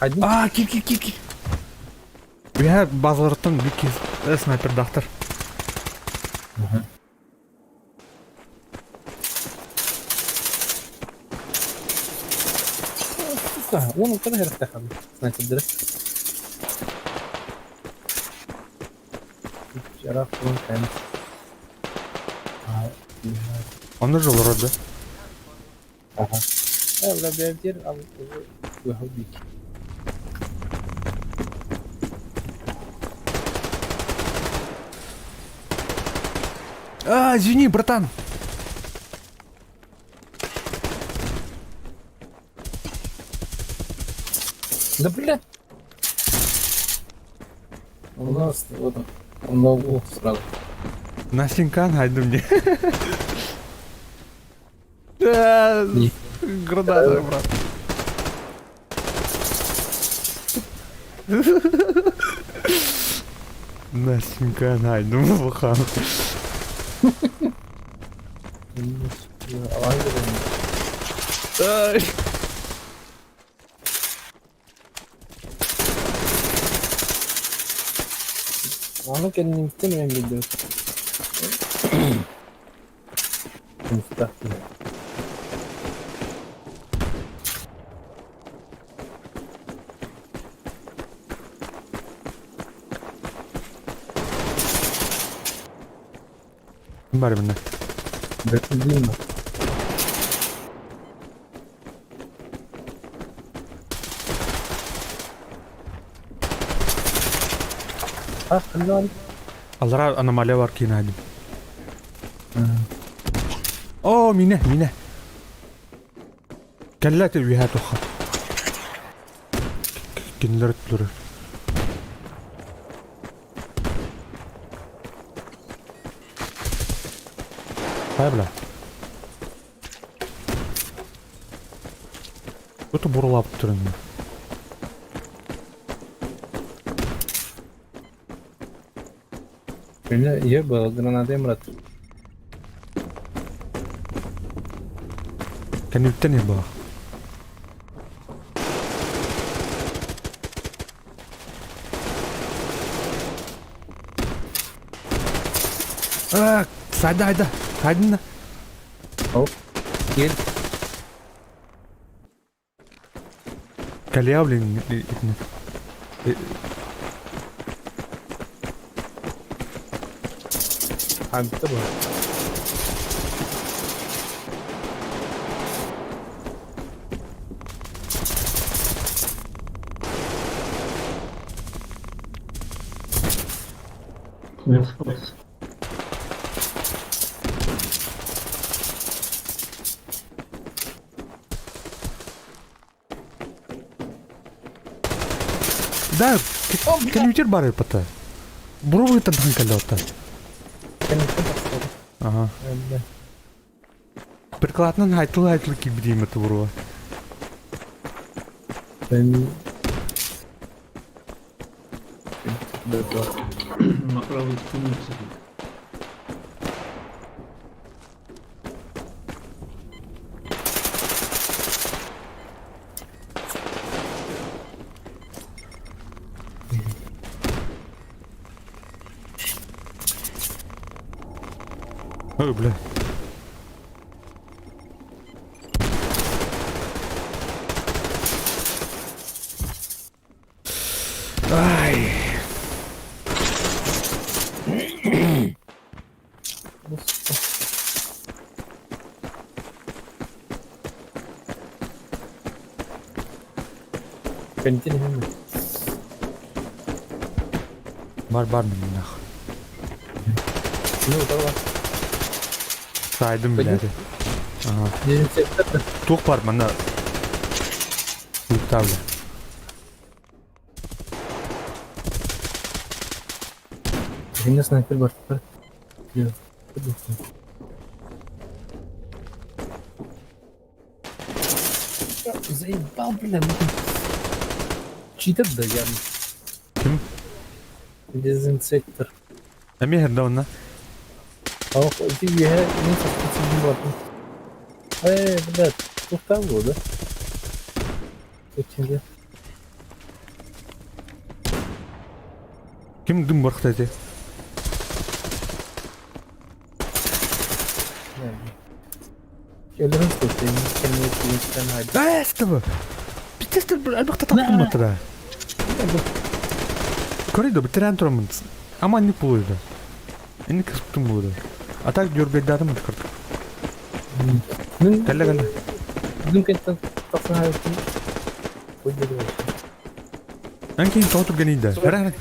Speaker 3: один.
Speaker 1: А, ки. Я базарттан бик снайпер дахтар.
Speaker 3: Сука, он когда растахал? Значит, дрess. Вчера он кайм.
Speaker 1: Он уже вроде.
Speaker 3: Ага. لا بيدير أو يهوديك.
Speaker 1: А, извини, братан.
Speaker 3: Да бля! У нас вот он на углу сразу.
Speaker 1: Насинкан, хайду мне. Да,
Speaker 3: Не.
Speaker 1: граната, брат. Насинкан, хайду, вахан. Ай.
Speaker 3: Onu kendini istemeyen video. Müstahil.
Speaker 1: Bari minne.
Speaker 3: Beklediğim mi? Ha, kızlar.
Speaker 1: Аллара аномалия бар кейін айдым. О, мине. Кәлләте виһә тоха. Кинлер түлер. Хай бля. Кто-то бурлап тұрын.
Speaker 3: Beni iyi bu granadayım Murat.
Speaker 1: Кәнүттен ер баа. Сайда. Сайдын.
Speaker 3: Hop. Gel.
Speaker 1: Кәлия, блин.
Speaker 3: Abi de bu.
Speaker 1: Да, Компьютер бар пата. Буровый тадан калота. Ага. Прикладно хайтл кибдим это бурова.
Speaker 3: Ben...
Speaker 5: Направо ткнуться.
Speaker 1: Ой, бля. Ай.
Speaker 3: Бензин hem.
Speaker 1: Бар нах.
Speaker 3: Ну, давай.
Speaker 1: Saydım bile hadi. Aha.
Speaker 3: Yerin sekte.
Speaker 1: Tok var bana. Yükle.
Speaker 3: Şimdi sniper var. Yok. Заебал, блин. Читер да yani.
Speaker 1: Kim?
Speaker 3: Дезинсектор.
Speaker 1: Emi herde ona.
Speaker 3: А ты я не совсем блядь, тут кого, да? Почему?
Speaker 1: Kim dün barktaydı?
Speaker 3: Ölürüm tutayım. Kendimi kılıçtan haydi.
Speaker 1: Да, с тобой. Пиздец, ты албакта таптым атыра. Көрөйдө битирен турамын. Аман не болду. Эни кырттым болду. Атак жөрбедадым кырт.
Speaker 3: Мен
Speaker 1: Келе.
Speaker 3: Dün kentten tasın hayatım. Koydu da.
Speaker 1: Анки тоотур генийде. Хара.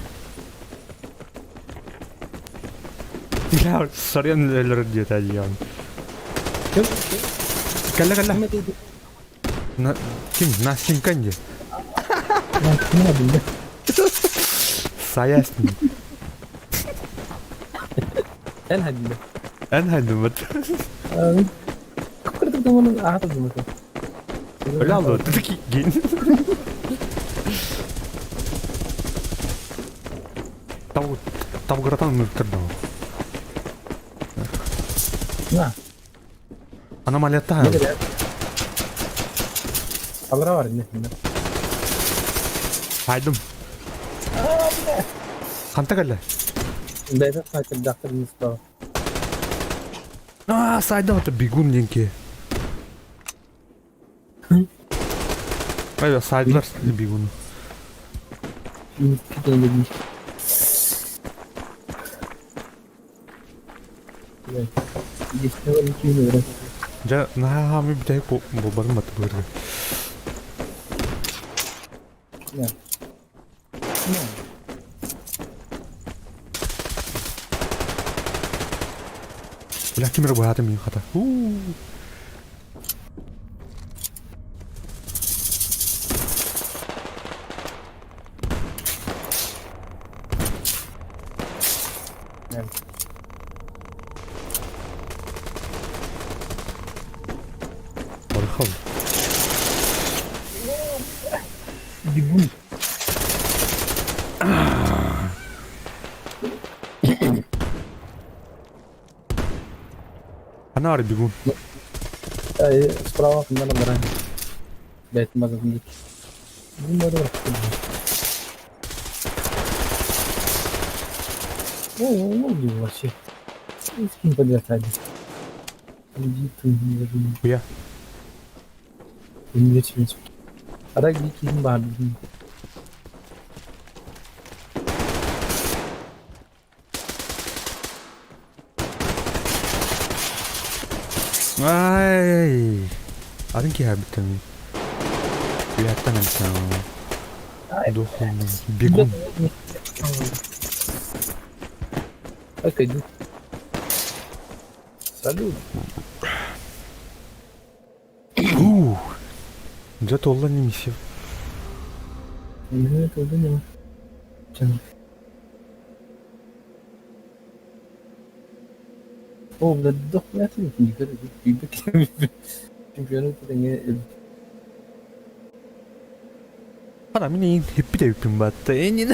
Speaker 1: Я сорян элер диет аян.
Speaker 3: Kim?
Speaker 1: Келе.
Speaker 3: Kim dedi?
Speaker 1: Ким? Насин канди.
Speaker 3: Ben kim adım ya?
Speaker 1: Саясни.
Speaker 3: En hadi de.
Speaker 1: En hadımı.
Speaker 3: Kırdık da onun ağrıdı mı?
Speaker 1: Öyle aldı. Dedi ki gel. Tam gıratan mı bitirdi o?
Speaker 3: Ne?
Speaker 1: Anomalyatta ha.
Speaker 3: Ne kadar? Abra var ne?
Speaker 1: Haydım. Kanta gelle.
Speaker 3: Beyler kaçır doktor Mustafa.
Speaker 1: Aa sayda otur bigun dinki. Hayır saydılar bigunu.
Speaker 3: Bir tane dedim. Evet. Geçti var 2 lira.
Speaker 1: Ja nah mi bir tek bu barın matı böyle.
Speaker 3: Ne? Ne?
Speaker 1: Lakin merhaba hayatım iyi hata.
Speaker 3: Evet.
Speaker 1: Bakalım.
Speaker 3: Bigun.
Speaker 1: Ana var bigun.
Speaker 3: Справа надо брать. Блять, надо бить. Ну, надо брать. Ну, вообще. Скинь подряд один. Иди ты, не забудь.
Speaker 1: Ya.
Speaker 3: Не вечером. А так дикий баб.
Speaker 1: Ay. Adın ki habitem. Bir hatta ne sen? Dokun. Bigun.
Speaker 3: Так, иди. Салют.
Speaker 1: Зато Allah ne misyon.
Speaker 3: Не это не. Canım. Oh, udah dok ya tuh juga bibit Şampiyonu da yine
Speaker 1: Adam yine heppi de hepim battı. Enin.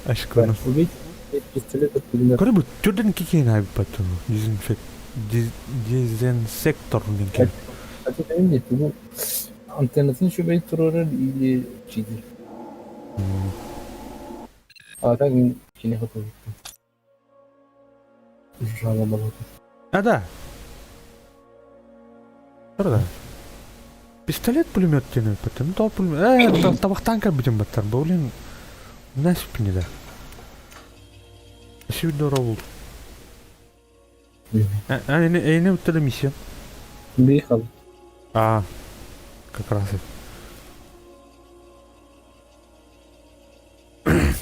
Speaker 1: Aşkına.
Speaker 3: bu bir pistolet atılıyor.
Speaker 1: Kore bu Jordan kikien abi battı. Dizinsektor linki.
Speaker 3: Hadi benim de bu antenatin şu bir turları iyi çizdi. Adam yine kapı gitti. Şuraya bak.
Speaker 1: Ada. Orada. Пистолет пулемет тяну потом. То пулемет. Табақтан кабитем баттар. Блин. Насыпь не да. Еще здорово был. Не вот эта миссия.
Speaker 3: Выехал.
Speaker 1: А, как раз это.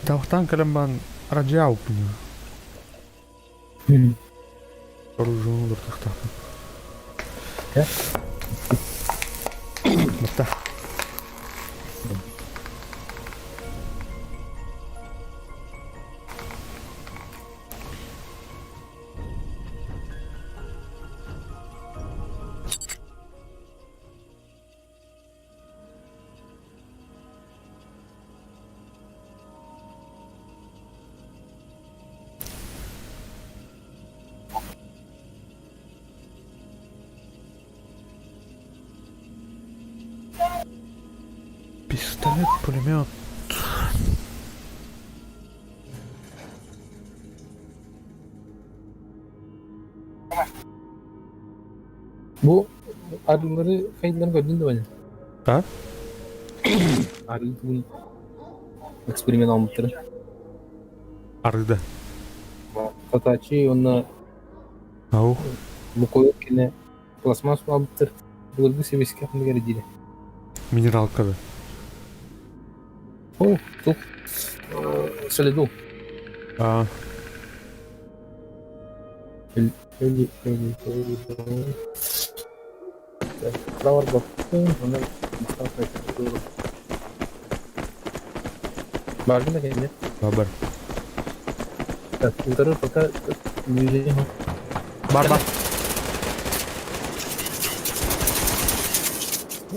Speaker 1: Табақтан калембан раджау пулемет. Оружие дұртақта. Мықты. Пистолет, пулемет.
Speaker 3: Bu arıları kayıtlarını gördün de bana.
Speaker 1: Ha?
Speaker 3: Arı bu eksperiment almıştır.
Speaker 1: Arıda.
Speaker 3: Kataçı onunla
Speaker 1: Ау.
Speaker 3: bu koyup yine plasmas almıştır. Bulgu seviyesi yapımı gereğiyle.
Speaker 1: Минералка да.
Speaker 3: Oh, çok следу.
Speaker 1: А,
Speaker 3: Öyle. Flower baktım. Ona doğru. Bağırdın da kendine.
Speaker 1: бабар.
Speaker 3: Kurtarır fakat müziği
Speaker 1: Бар.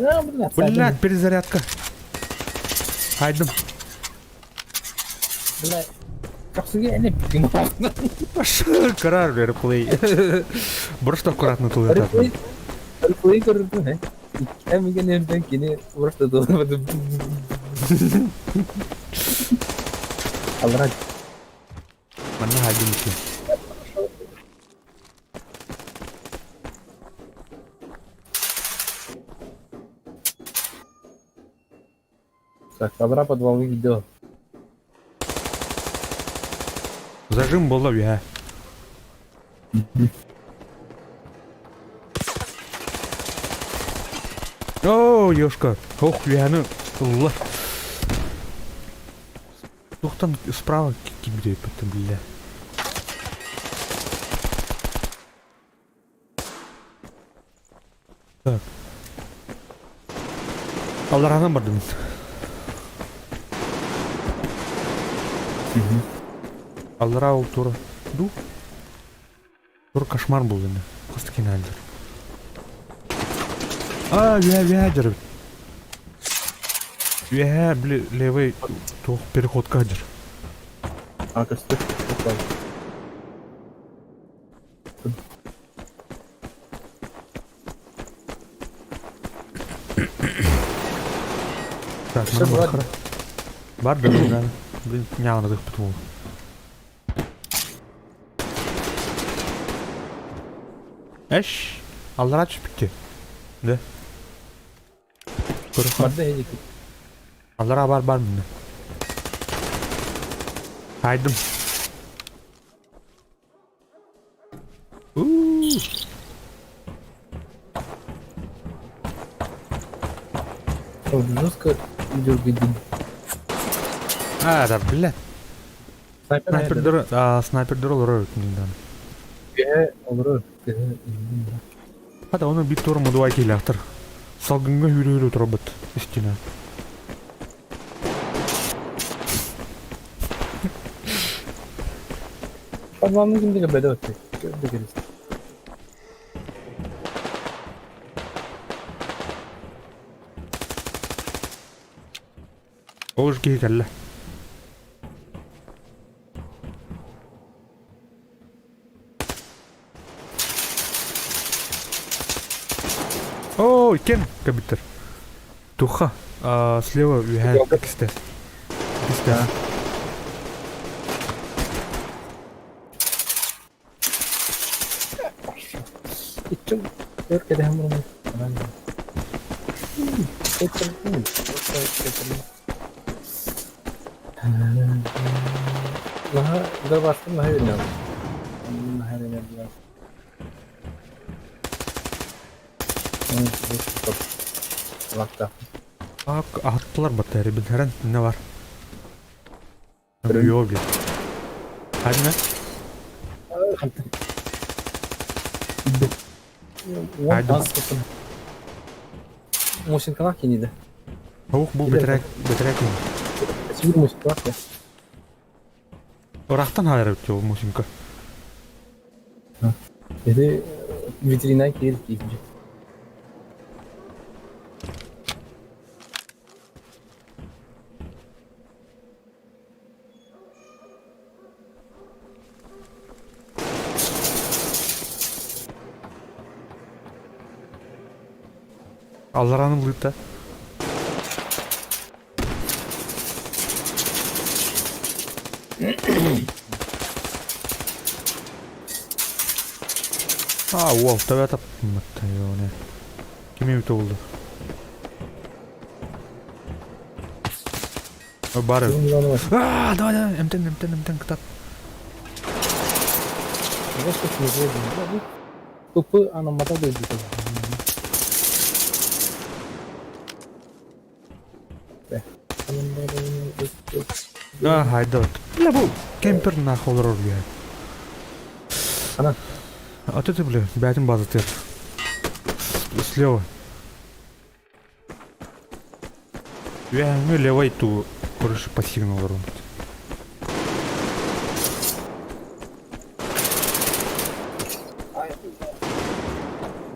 Speaker 3: Ya bunlar
Speaker 1: Блядь, перезарядка. Хайдым.
Speaker 3: Bunlar kapsıya ne bileyim.
Speaker 1: Карар, реплей. Просто аккуратно туда.
Speaker 3: Replay gördün he. Hem gene evden yine orada dolamadım. Allah
Speaker 1: Mana хайдым еще.
Speaker 3: так, добра подвал видео.
Speaker 1: Зажим было я. О, ёшка. Ох, яны. Allah. Тоқтан справа кибдей потом, бля. Так. Алдарадан бардым. Алдара ол тура. Ду. Тура кошмар был енді. Қыстыкен әлдір. А, вядер. Бля, левый тух переход кадр.
Speaker 3: А, костюм.
Speaker 1: Так,
Speaker 3: Всё,
Speaker 1: ну,
Speaker 3: ладно.
Speaker 1: бар да, да. Блин, няма да пътувал. Еш, алдара чипикке. Да.
Speaker 3: Barda yedik.
Speaker 1: Алдара бар міне. Хайдым.
Speaker 3: Жестко идет видим.
Speaker 1: А, да, блядь.
Speaker 3: Снайпер.
Speaker 1: Снайпер дұрыл өтінен.
Speaker 3: Ya olur.
Speaker 1: Hadi onu bir tur modu ile aktır. Salgınga hürü hürü robot üstüne.
Speaker 3: Подвалның кімдігі бәді өтті. Көрді кересін.
Speaker 1: Oğuz giy gelle. О, кем компьютер? Туха. Слева вихает кисте. Кисте.
Speaker 3: Итчім. Көркеде хам ұрмай. Наха, да башқы наха вернем. Наха вернем. Лакта.
Speaker 1: Attılar batarya. Bir herhan ne var?
Speaker 3: Ürün.
Speaker 1: Yok bir. Hadi ne? Haydi.
Speaker 3: Мощинка лак yeniydi.
Speaker 1: Tavuk bu beterek mi?
Speaker 3: Bir mощинка lak ya.
Speaker 1: Oraktan hayır ötüyor bu musinka.
Speaker 3: Dedi vitrinden girip giyince.
Speaker 1: Allaranın bıyıkta. Wow, tabii atap mıttı yani. Kimi mi oldu? Bari.
Speaker 3: Bunun var.
Speaker 1: Давай, emten kıtat.
Speaker 3: Başka bir şey değil. Bu topu anlamada da değil.
Speaker 1: Haydi. La bu camper nах olur ya.
Speaker 3: Ana.
Speaker 1: А ты, бля, бятин база ты. Слева. Я ну левой ту короче по сигналу ровно.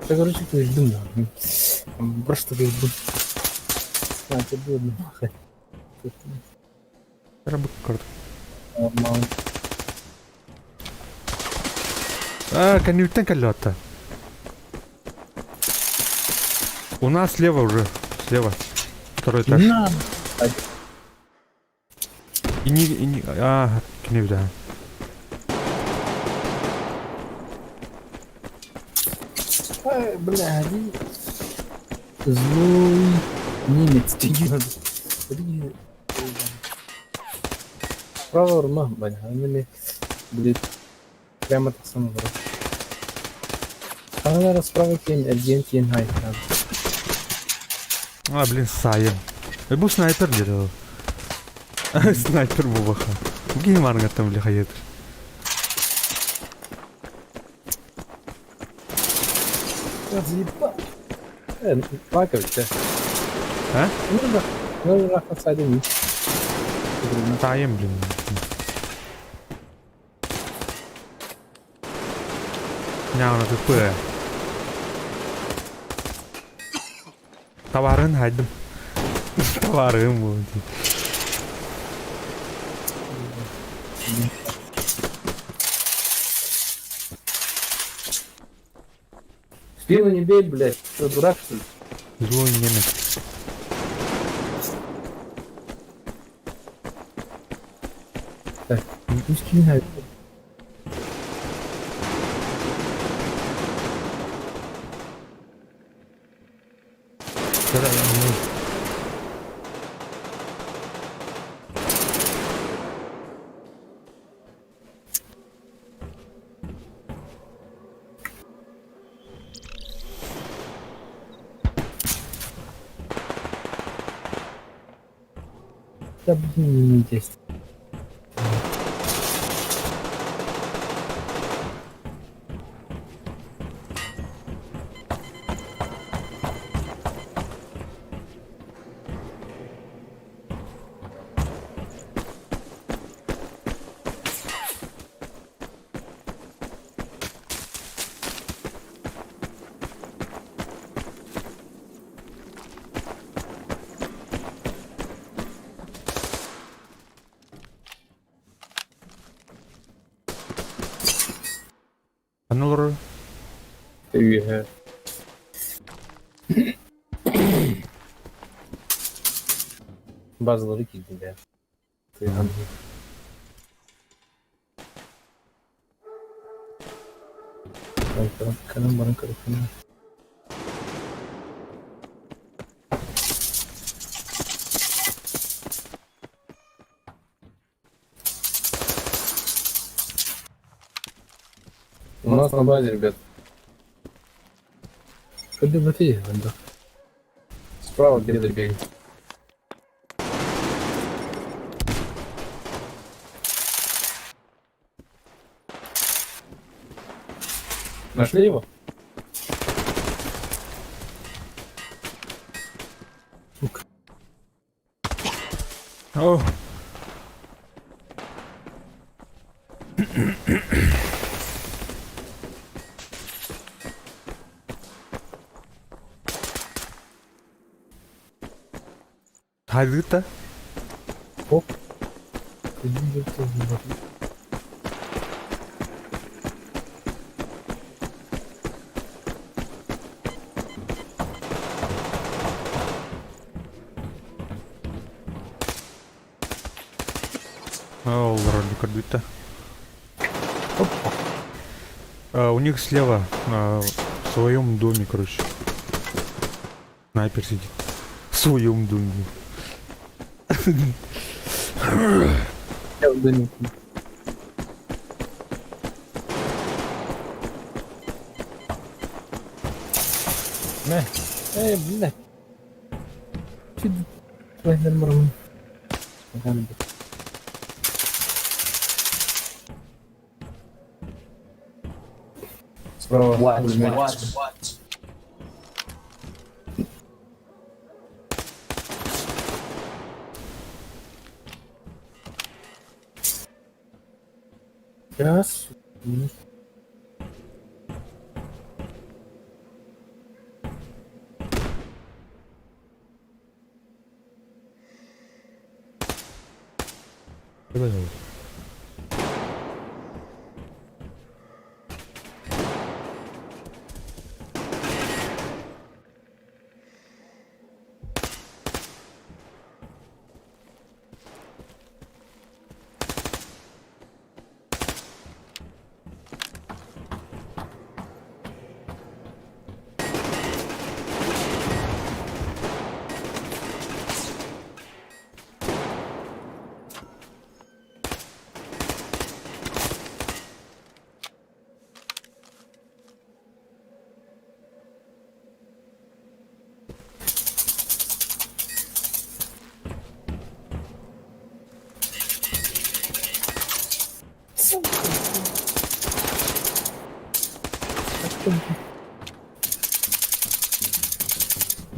Speaker 3: Я, короче, жду. Просто жду. Это было.
Speaker 1: Рабы карт.
Speaker 3: Мало.
Speaker 1: Конюктен колёта. У нас слева уже. Слева. Второй этаж. И не... книг, да.
Speaker 3: Бля, злой немец. Право урма, бля, они блин. Прямо так само было. Она расправа тень, агент тень хайт.
Speaker 1: Блин, Саем. Это был снайпер где-то. Снайпер бубаха. Геймарга там лихает.
Speaker 3: Заебал. Плакать, да?
Speaker 1: А?
Speaker 3: Ну да. Ну, рах отсадим.
Speaker 1: Саем, блин. Nhau là cái Tavarın haydım. Tavarın bu.
Speaker 3: Спину не бей, блядь. Что, дурак, что ли?
Speaker 1: Злой немец.
Speaker 3: Так, пусть не знаю. Да блин, не есть.
Speaker 1: Anılır.
Speaker 3: Üye. Bazıları girdi be. Kıyam. Kanım bana karışıyor. У нас на базе, ребят. Ходи в эти, да. Справа где-то бегает. Нашли его? Сука.
Speaker 1: О. Hadi git de.
Speaker 3: Оп. Иди, где-то в
Speaker 1: Вроде кардита. У них слева в своем доме, короче. Снайпер сидит. В своем доме.
Speaker 3: Я в доме. Блядь. Чуть твой нормально. Справа. What? Yes.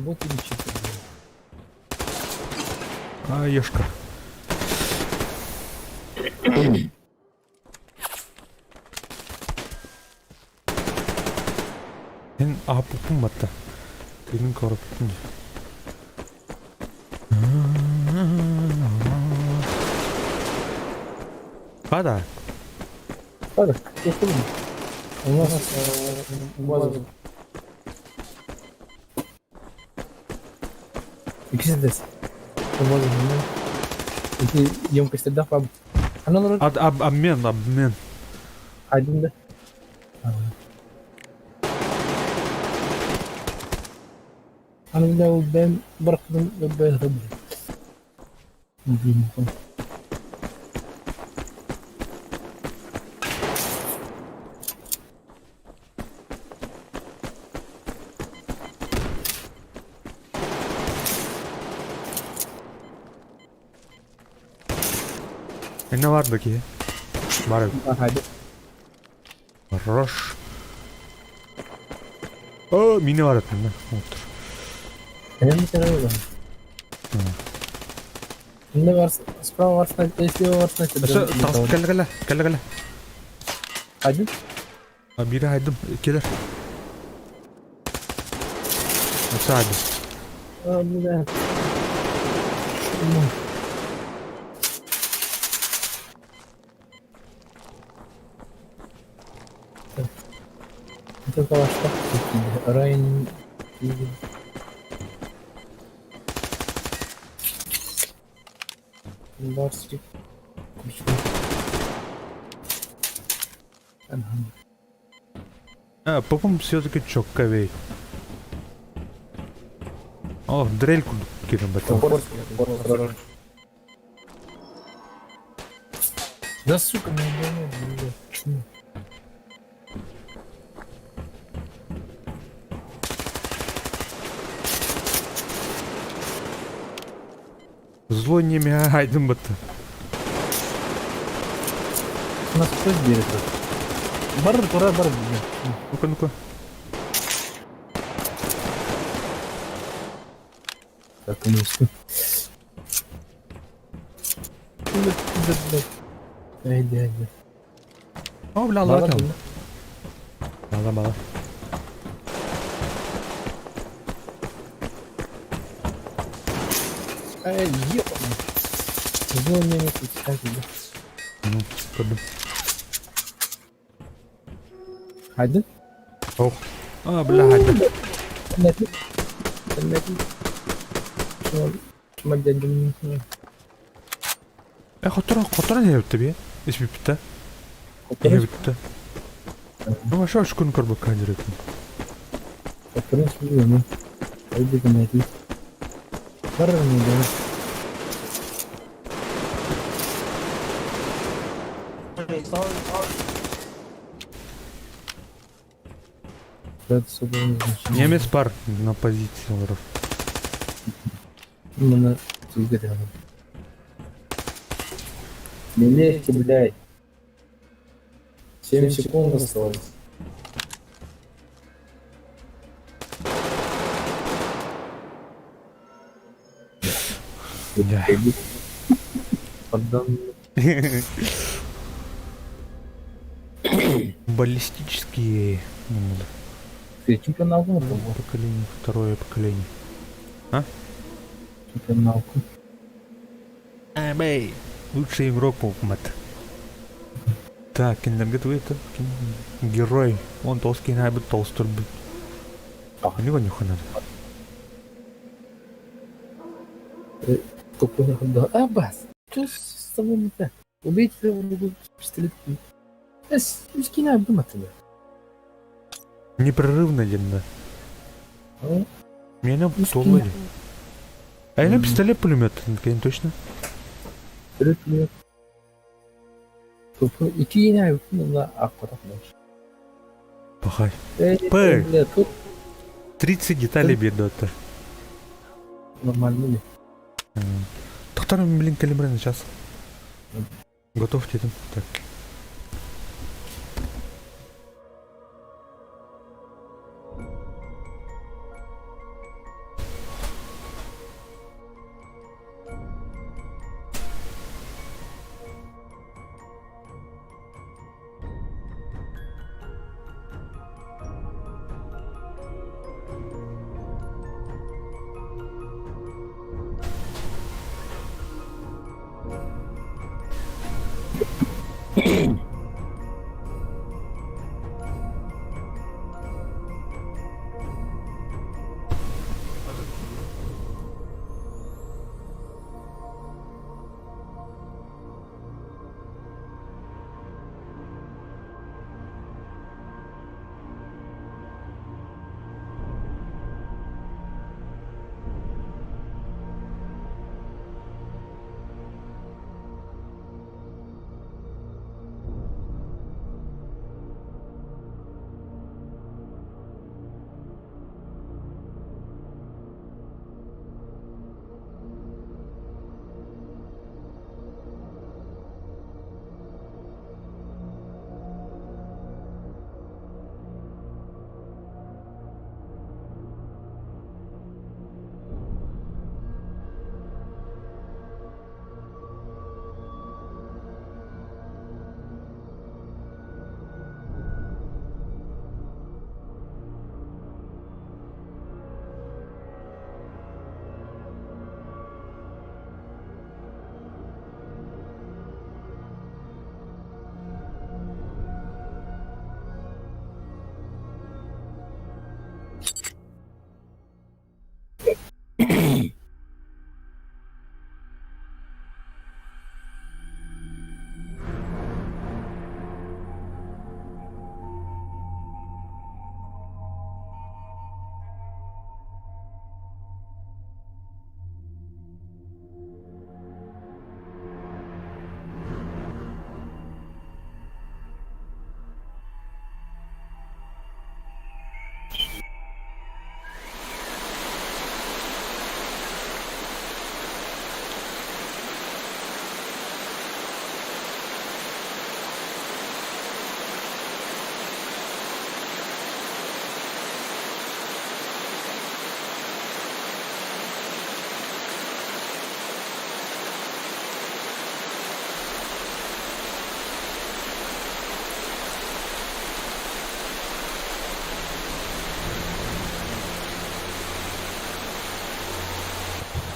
Speaker 3: Вот и ничего.
Speaker 1: Ешка. Senin ahapupun mu hatta? Senin korkutun. Hadi.
Speaker 3: Hadi, yapalım. У нас база. İkisi de. База. İki емкости да, пап. Она
Speaker 1: Обмен.
Speaker 3: один да. Она да ben bıraktım ve ben de.
Speaker 1: Ne vardı ki? Var.
Speaker 3: Hadi.
Speaker 1: Хорош. О, mini var etmem. Otur.
Speaker 3: Benim bir tane var. Ne varsa, sprava varsa, SEO varsa.
Speaker 1: Gel.
Speaker 3: Hadi.
Speaker 1: Biri haydım. Gelir. Nasıl haydım?
Speaker 3: Abi ben. Это калаштак такие. Райан. Барсик.
Speaker 1: Попом все-таки чокковей. О, дрельку кину батон.
Speaker 3: Да сука, не знаю, чему.
Speaker 1: Зло не мягайдем бата.
Speaker 3: Нас кто берет? Бар, тура, бар.
Speaker 1: Ну-ка, ну-ка.
Speaker 3: Так, конечно. Ай, дядя.
Speaker 1: О, бля,
Speaker 3: Мало
Speaker 1: ладно.
Speaker 3: было.
Speaker 1: Мало.
Speaker 3: Ай, ёпана. Зло мне не подсказывай.
Speaker 1: Ну, пойду.
Speaker 3: Hadi.
Speaker 1: О. Бля, hadi.
Speaker 3: Hadi. Hadi. Şuna dedim.
Speaker 1: Хотора не тебе. Если пита. Не пита. Ну, а что шкун корбака директно?
Speaker 3: Oturun şimdi onu. Haydi demedi. Var mıydı? Перед собой
Speaker 1: Немец пар на позиции. Лоров.
Speaker 3: именно двигатель. Не легче, блядь. 7 секунд осталось.
Speaker 1: Да.
Speaker 3: Поддан.
Speaker 1: Баллистические.
Speaker 3: Ты чемпионалку
Speaker 1: Поколение, второе поколение.
Speaker 3: чемпионалку.
Speaker 1: Бэй. Лучший игрок мат. Так, энергетвый это герой. Он толстый, надо быть толстый. У него нюха надо.
Speaker 3: Тупо да. А бас. Что с тобой не так? Убейте его пистолет. Скинай думать тебя.
Speaker 1: Непрерывно денно.
Speaker 3: А?
Speaker 1: Меня
Speaker 3: Ну,
Speaker 1: пустовали. А я на пистолет пулемет, конечно, точно.
Speaker 3: Пистолет. Тупо. İki yine bununla aktarmış.
Speaker 1: Пахай.
Speaker 3: Эй, бля, тут
Speaker 1: 30 деталей бедота.
Speaker 3: нормально ли?
Speaker 1: Тоқтар, блин, калибра на час. Готовьте там. Так.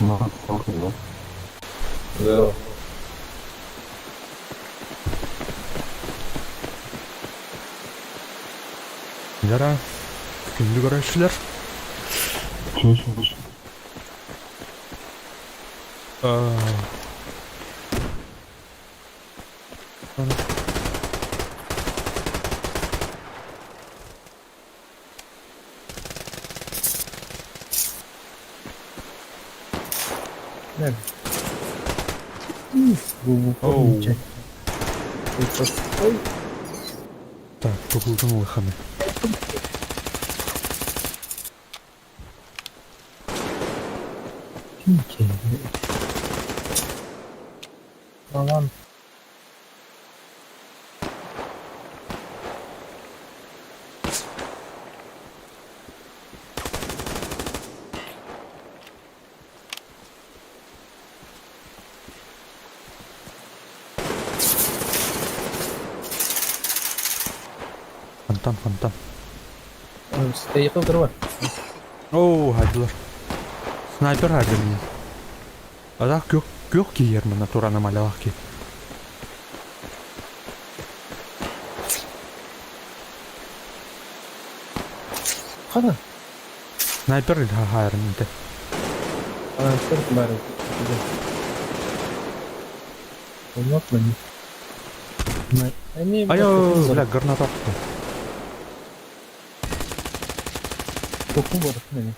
Speaker 4: Ну, ну.
Speaker 3: Здорово.
Speaker 1: Жара. Кімді көресілер?
Speaker 3: Nerede? Bu
Speaker 1: Оу.
Speaker 3: помічай. Ой,
Speaker 1: Так, погулдың лыхами.
Speaker 3: помічай. Aman.
Speaker 1: Фонтан.
Speaker 3: Сізде якылдыр бар.
Speaker 1: Оу, хайдылар. Снайпер хайды мені. Адақ көк кейер мұна тураны малалақ кей.
Speaker 3: Қана.
Speaker 1: Снайпер хайрын енді.
Speaker 3: Сырт бар. Olmak mı?
Speaker 1: Айо, бля, гранат атты.
Speaker 3: Току бар. Ne?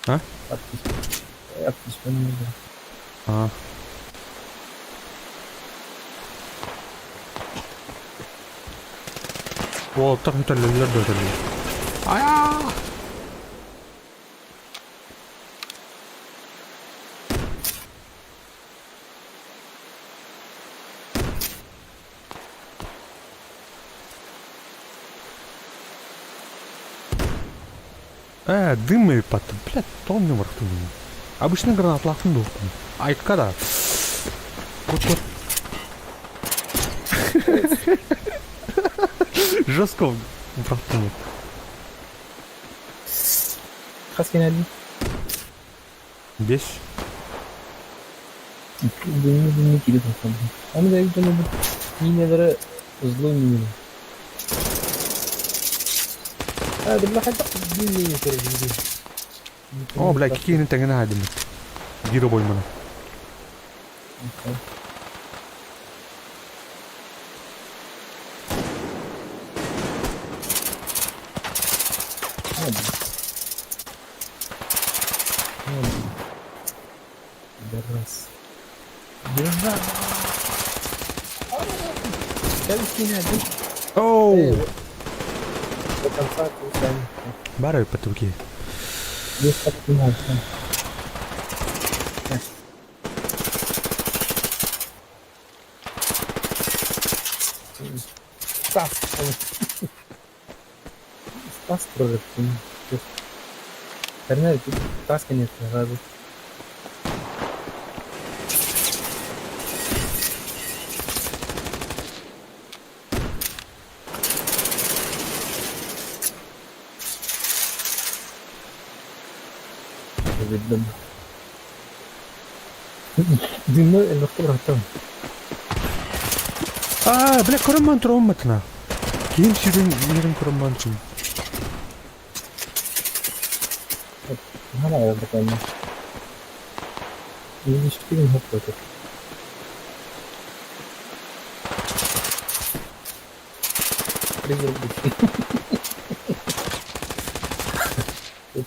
Speaker 1: Ha?
Speaker 3: Yapmış ben ne bileyim.
Speaker 1: А. О, так өтерлерлер де өтерлер. Ая! Дым и потом, блядь, тонны вархту. Обычно гранат лахтын доктум. Айтка да. Вот. Жестко вархтын.
Speaker 3: Kaç genelde?
Speaker 1: 5.
Speaker 3: Dünlü kilit atalım. Ama da evden bu minelere hızlı oynuyor. Hadi bir bakayım dünlü yukarı.
Speaker 1: О, блядь, какие они тогда найдены. Гиро Боймана.
Speaker 3: Держа. Gel yine hadi.
Speaker 1: Оу!
Speaker 3: До конца кусай.
Speaker 1: Барай потуки.
Speaker 3: Без подпинать. Стас. Стас прорыв. Карнер, Стас, конечно, рады. Видно. Дымно, но кто там?
Speaker 1: Бля, көрінман тұр оңматына. Кейін сүйден ерін көрінман тұр.
Speaker 3: Hala ayarda kalma. İlişkilerin hep böyle.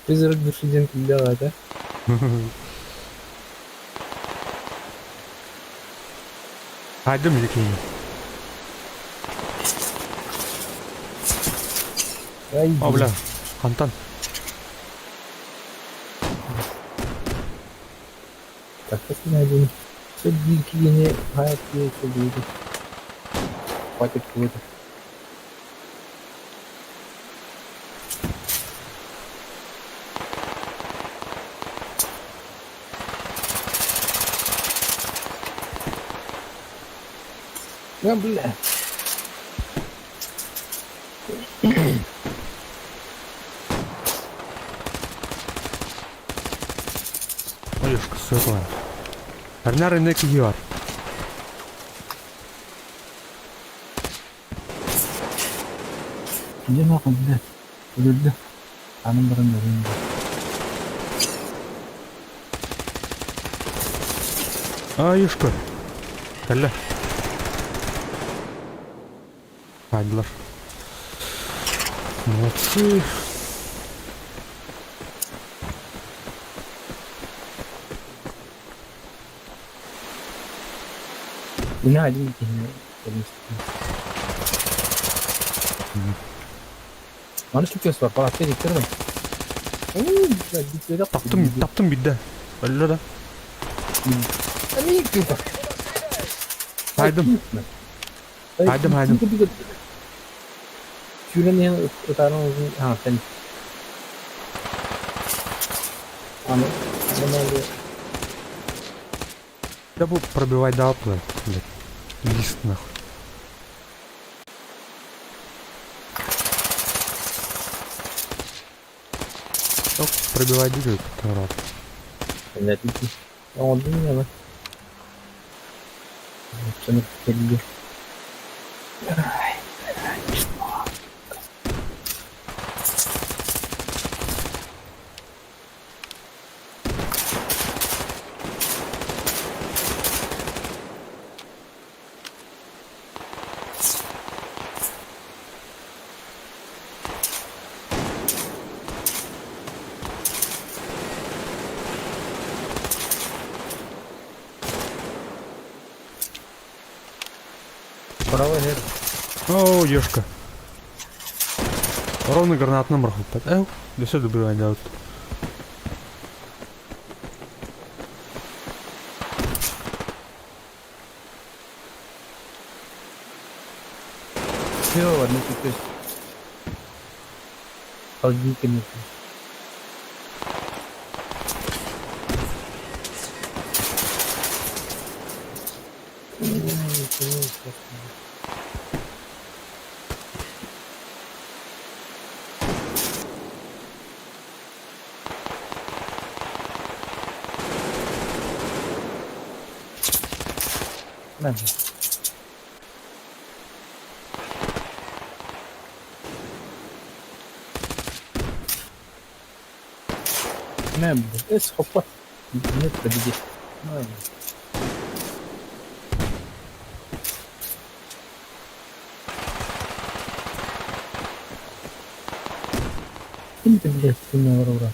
Speaker 3: Призрак души джентльмена, да?
Speaker 1: Haydi mi кейін? О, бля, Хантан.
Speaker 3: Так, если найдем. Все дикие не хайп, все будет. Хватит какой-то. Ну, бля.
Speaker 1: Ешка, светлая. Арнар индек yiyor.
Speaker 3: Ne bakın bile. Öldü. Hanım barında öldü.
Speaker 1: Ешка. Әлі. Қайдылар. Молодцы.
Speaker 3: Bu ne halin ki? Bana çok göz var. Bak bir diktirdim.
Speaker 1: Таптым бидді. Әлі да.
Speaker 3: Ne yıkıyor bak.
Speaker 1: Haydım. Haydım.
Speaker 3: Şuradan yan utanın uzun. Ha sen. Ama ne oluyor?
Speaker 1: Да bu пробивай до апла, блядь. Лист нахуй. Yok пробивай двигай, народ.
Speaker 3: Ne diyeyim? Ne oldu ya lan? Sınıf geliyor. Право нет.
Speaker 1: О, ешка. Ровно гранатный мраху. Да все добивай, да вот.
Speaker 3: Все, ладно, теперь. Холодильник нет. Надо. نعم بس خفت النت بدي نعم انت بدي تستنى ورا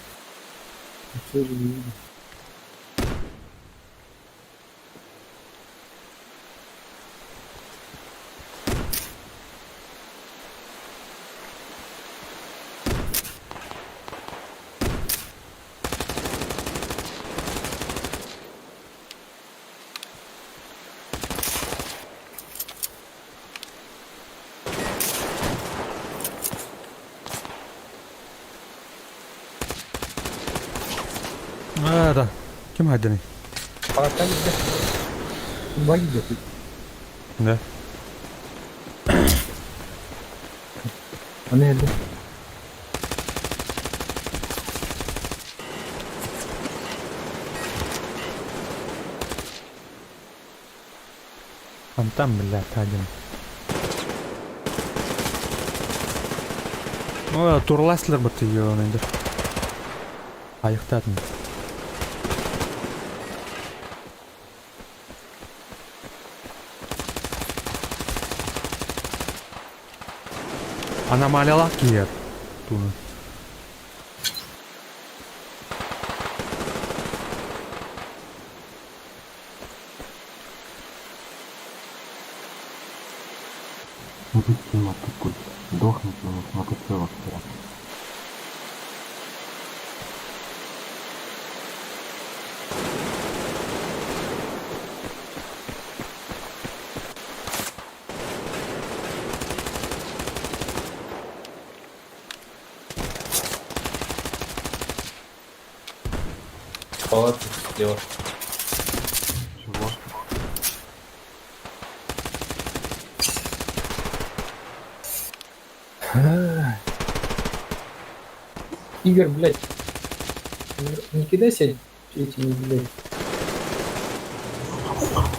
Speaker 1: Да. Kim haddini?
Speaker 3: Hakan gitti. Bak gitti.
Speaker 1: Да.
Speaker 3: O nerede?
Speaker 1: Там, блядь, один. О, турластылар бітті еуін енді. Айықтадым. Аномалиялар киер. Туны.
Speaker 6: Допустимо такой. Дохнет на мотоциклах.
Speaker 3: Палатку слева.
Speaker 6: Чего?
Speaker 3: Игорь, блядь, не кидайся Эти не блядь.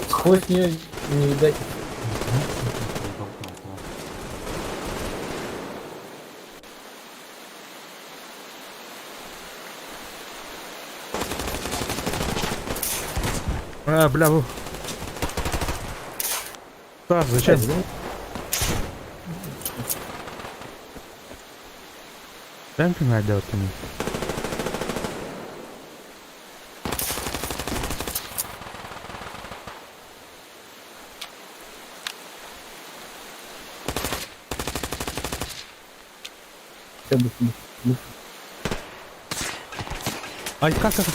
Speaker 3: Сквозь нее не видать.
Speaker 1: А, бля, Стас, зачем? Дай мне понимать, да, вот ты мне. Ай, как это?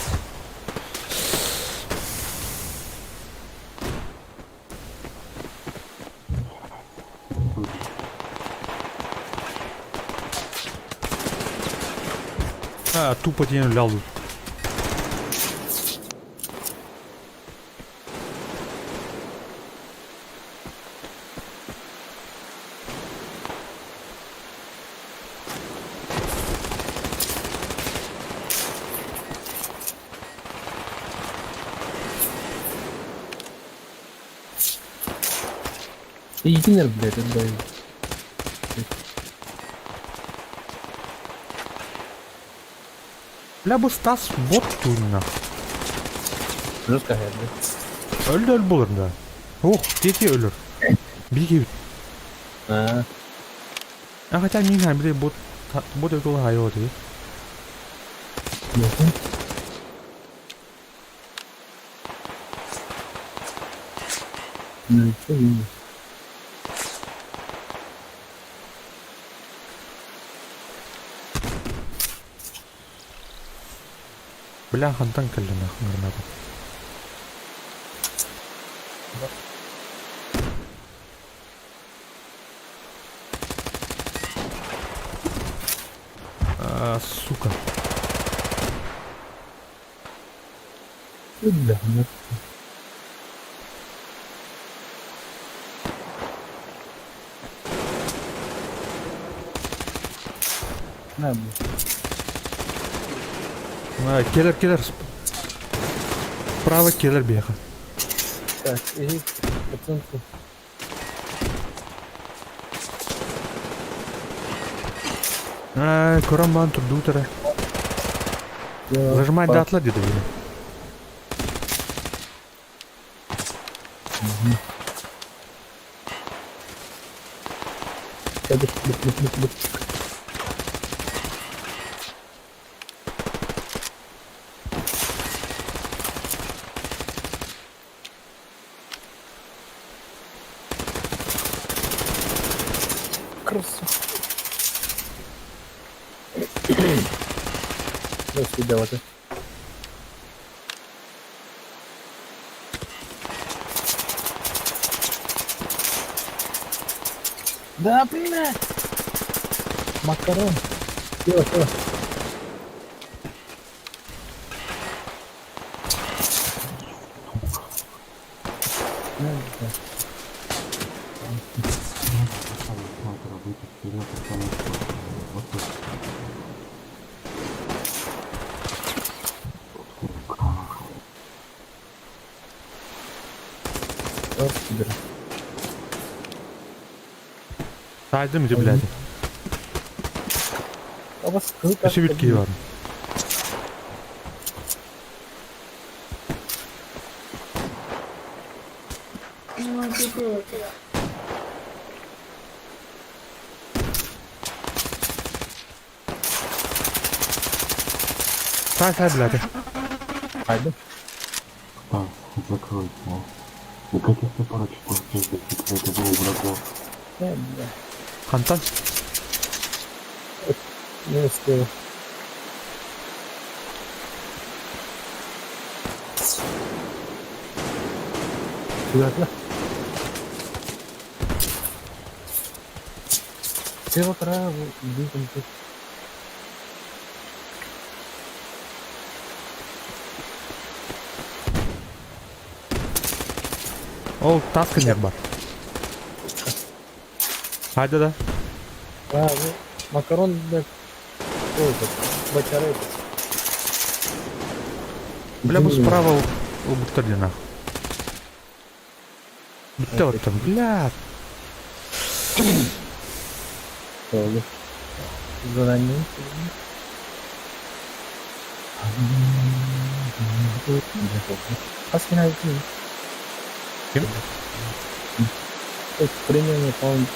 Speaker 1: А, тупо тебе лялу.
Speaker 3: Единер, блядь, отдай.
Speaker 1: Бля, bu Stas bot tuyuna.
Speaker 3: Жестко говорят, да?
Speaker 1: Öldü bulur da. Oh, teki ölür. Bilgi.
Speaker 3: А,
Speaker 1: А хотя не знаю, бля, bot öldü hayır diye.
Speaker 3: ясно. Ну, что видишь?
Speaker 1: Бля, хантан калли нахуй гранату. А, сука.
Speaker 3: Бля, нет. На, блядь.
Speaker 1: А, келер. Справа келер беха.
Speaker 3: Так, иди по центру.
Speaker 1: А, Корамбан турдутера.
Speaker 3: Я
Speaker 1: Зажимай
Speaker 3: по-
Speaker 1: да отла деду.
Speaker 3: Бля. Красава. До свидания. Да, блядь! Макарон. Всё.
Speaker 1: Saydım mı birader?
Speaker 3: Ama sıkıntı
Speaker 1: Kaşı bitki var. Say birader.
Speaker 3: Haydi.
Speaker 6: Да, закройте. И каких-то парочку здесь это было врагов.
Speaker 3: Бля.
Speaker 1: Хантан.
Speaker 3: Не успел. Куда-то. Слева право, видим тут.
Speaker 1: O taskın var. Haydi da.
Speaker 3: А, ну, макарон, блядь, ой, бочарей.
Speaker 1: Бля, мы справа у Буктардина. Кто там, бля?
Speaker 3: Oldu. Zaranlı. Aslında hayır.
Speaker 1: Kim?
Speaker 3: Premium account.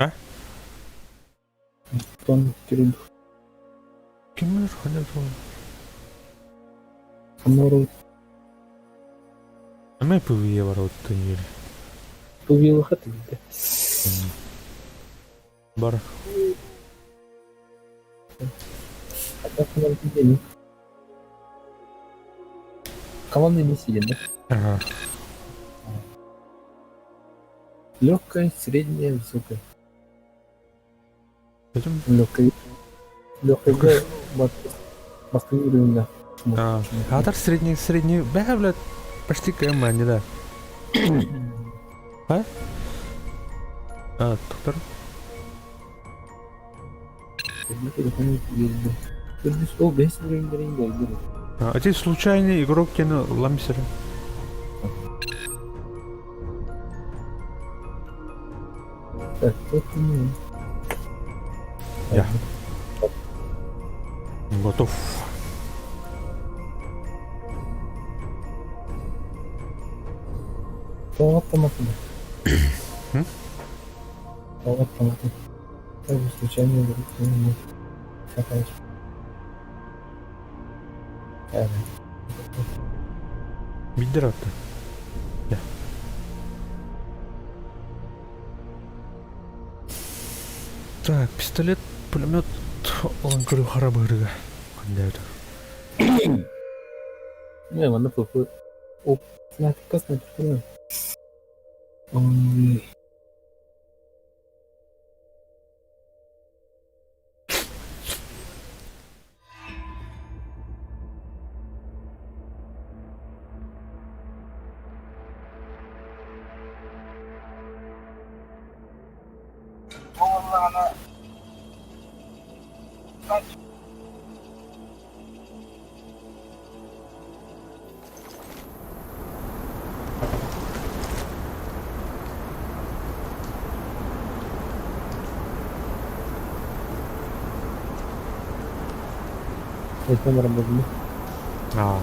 Speaker 1: А?
Speaker 3: Тон кирилл.
Speaker 1: Kimler hani bu?
Speaker 3: Самород.
Speaker 1: Ama PvE var orada yeri.
Speaker 3: Повел хаты.
Speaker 1: Бар.
Speaker 3: А как надо делать? Командный миссии, да?
Speaker 1: Ага.
Speaker 3: Легкая, средняя, высокая.
Speaker 1: Dedim.
Speaker 3: Легкая. Легкая, бастулированная.
Speaker 1: Кадр средний. Бля, блядь, почти КМ, не да? А? А, доктор? А здесь случайный игрок кинул ламсера.
Speaker 3: Так, вот ну.
Speaker 1: Я. Готов.
Speaker 3: Автоматы.
Speaker 1: М?
Speaker 3: Автоматы. Так, случайно игрок кинул. Какая-то.
Speaker 1: Бидерат-то. Я. Так, пистолет, пулемет. Он говорю, харабырга.
Speaker 3: Не, ладно, плохой. О, снайпер. Ой. Это номер был.
Speaker 1: А,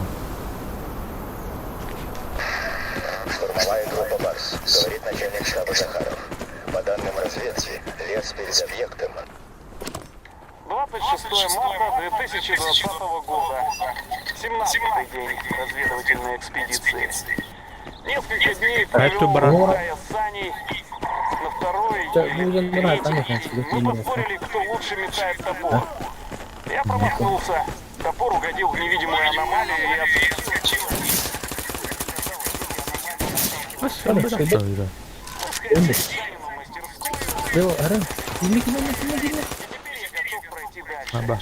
Speaker 7: Штурмовая группа «Марс», говорит начальник штаба Захаров. По данным разведки, лес перед объектом.
Speaker 8: 26 марта 2020 года. 17-й день разведывательной экспедиции. Несколько дней провел Рая с Саней. На второй или третий день мы поспорили, кто лучше метает топор. Я промахнулся. Топор угодил в невидимую аномалию и отскочил.
Speaker 1: аба.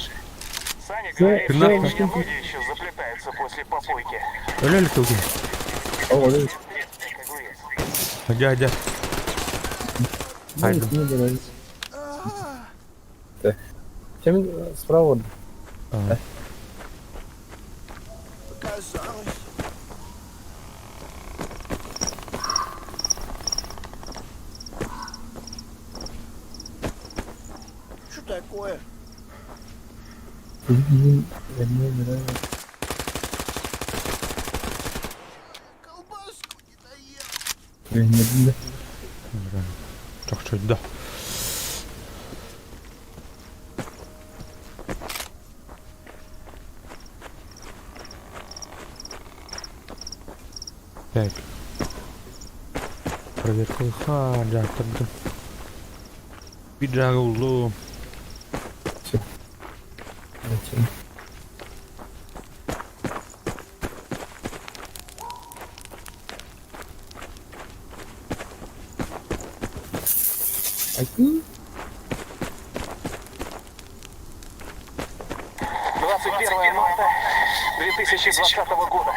Speaker 8: Саня говорит, что у меня ноги еще заплетаются после попойки.
Speaker 1: Öyle tugi. Hadi. Haydi.
Speaker 3: Так. Чем справа?
Speaker 1: А.
Speaker 7: Что такое? Колбаску не доел.
Speaker 1: Çok çözdü. Так. Проверка ха, жақтырды. Bir жағы oldu.
Speaker 3: Какие?
Speaker 8: 21 марта 2020 года.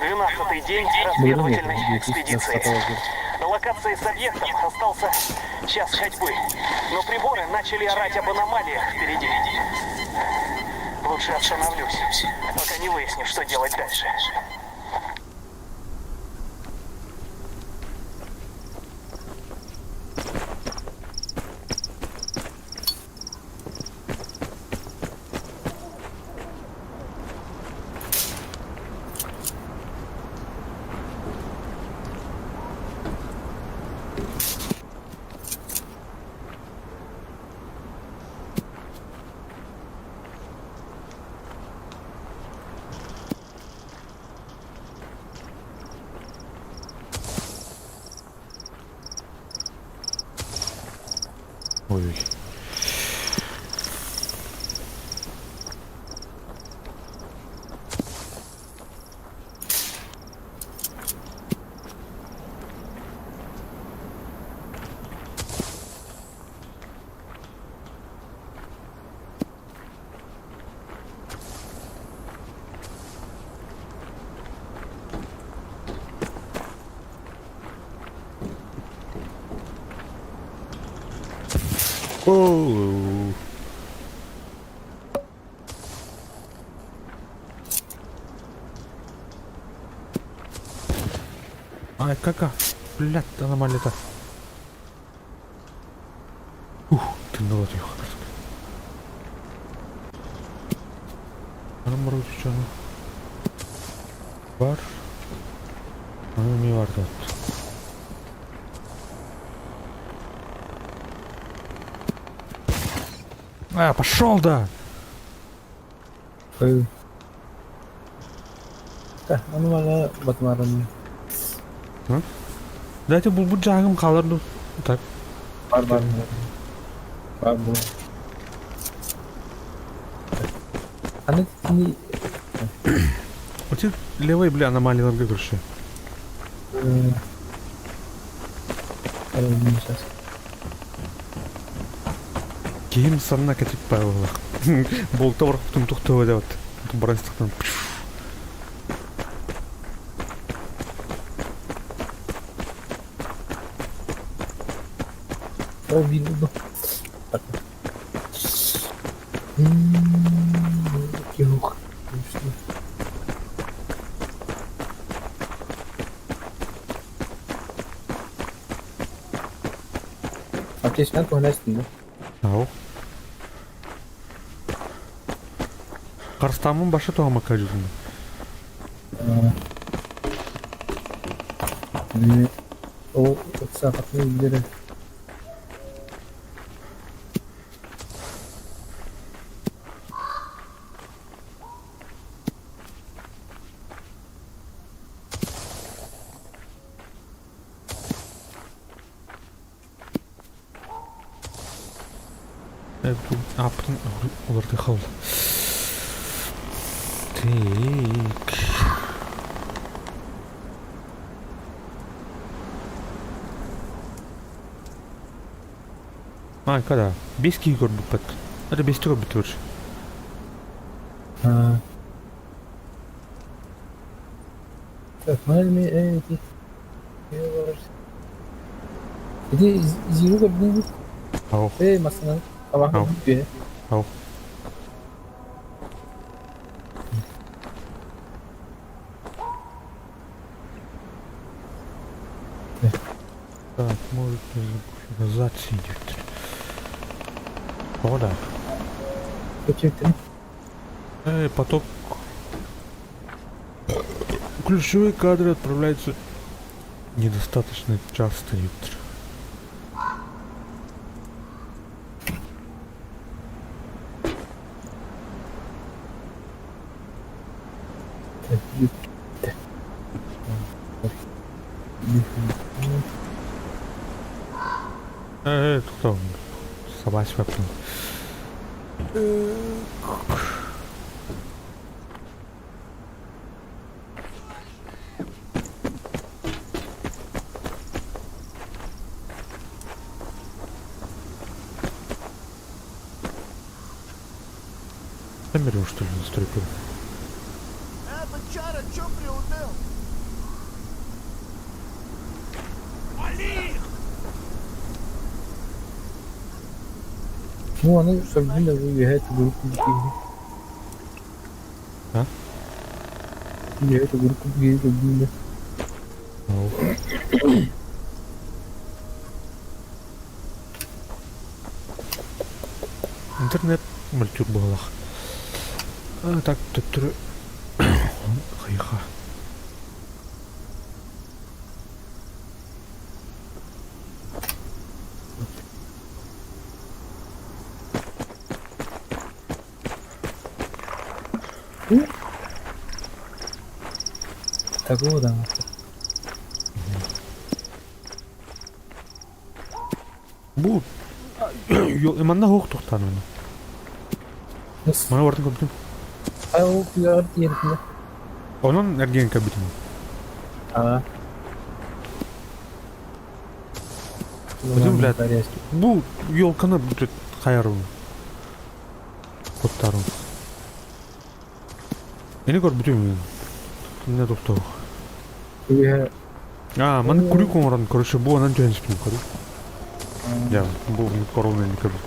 Speaker 8: 12-й день
Speaker 3: Наверное,
Speaker 8: разведывательной экспедиции.
Speaker 3: 2020 года.
Speaker 8: До локации с объектом остался час ходьбы, но приборы начали орать об аномалиях впереди. Лучше остановлюсь, пока не выясню, что делать дальше.
Speaker 1: Ой. Оу. Ай, кака. Блядь, аномалия-то. Ух, ты ну вот её. Анам вроде что ну. Бар. Не var da. Пошел, да!
Speaker 3: Anu malah buat marun.
Speaker 1: Дайте бұл жағым қалырды. Так.
Speaker 3: Бар. Бар bu. Аны ini
Speaker 1: Өте левой, бля, аномалияларға көрші.
Speaker 3: ini сейчас.
Speaker 1: Кейін санына кетіп байлық. Болта бар, тұм тұқты өде бат. Барастықтан.
Speaker 3: Oh, видно. Так. Килух. Ateşten tuvaletsin mi?
Speaker 1: Ау. Қарыстамын башы тоғамаққа жүзінде.
Speaker 3: O saatini bildirir.
Speaker 1: Аптың оларды қал. Тек. Kada? 5 kişi gördük bak. Hadi 5 tane bitiyor.
Speaker 3: Так, мальми эти. Jadi zero kan ni.
Speaker 1: Ау.
Speaker 3: Masalah awak
Speaker 1: Au.
Speaker 3: dia.
Speaker 1: Ау. Так, может заценить. О, да.
Speaker 3: Почему?
Speaker 1: Поток. Ключевые кадры отправляются недостаточно часто, Виктор. Кто? Собачь вообще. Берем, что ли, настройку?
Speaker 3: Ну, они стабильно выбегают в группу бегают.
Speaker 1: А?
Speaker 3: Бегают в группу бегают стабильно.
Speaker 1: Интернет мультюр болах. Так, тут хайха.
Speaker 3: Такого да.
Speaker 1: Бу манна хоқ тоқтаны.
Speaker 3: Нас
Speaker 1: Мана бардын көбдүм.
Speaker 3: ау яр yerinde.
Speaker 1: Онон эрген кабитим.
Speaker 3: А.
Speaker 1: Өзүм билет. Бу ёлканы бүтөт кайруу. Коттарым. Эне көр бүтөм. Не токтоо.
Speaker 3: Я
Speaker 1: Мана күрүк оңорон көрүшө бу анан жөнүспүм көрү. Я, бу коронный не кабит.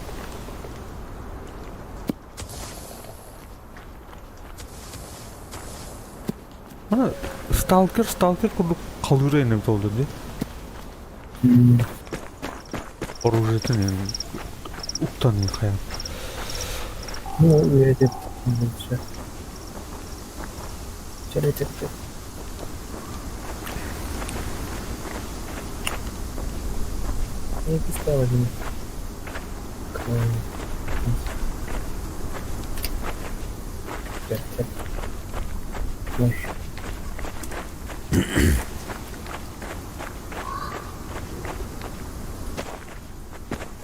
Speaker 1: Ана сталкер курдук калдыры эне болду де. Оружиятын эне уктан кая.
Speaker 3: ну я деп болчу. Черетеп. Я писал один. Так. Слушай.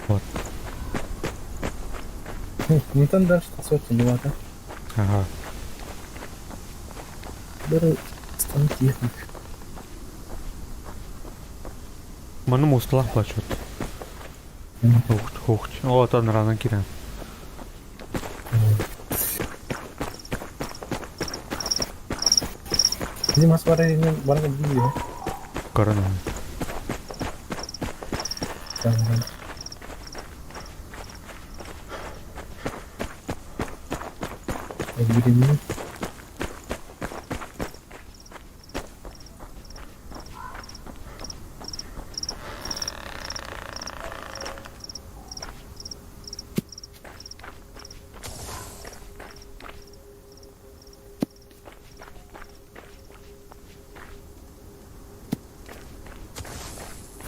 Speaker 1: Вот.
Speaker 3: Ну там дальше сотни не надо.
Speaker 1: Ага.
Speaker 3: Беру станок техник.
Speaker 1: Мана мусталах плачет. Ух. Вот он рано кирен.
Speaker 3: Ini mas ini barang beli ya.
Speaker 1: Корона.
Speaker 3: Jangan. Beli ini.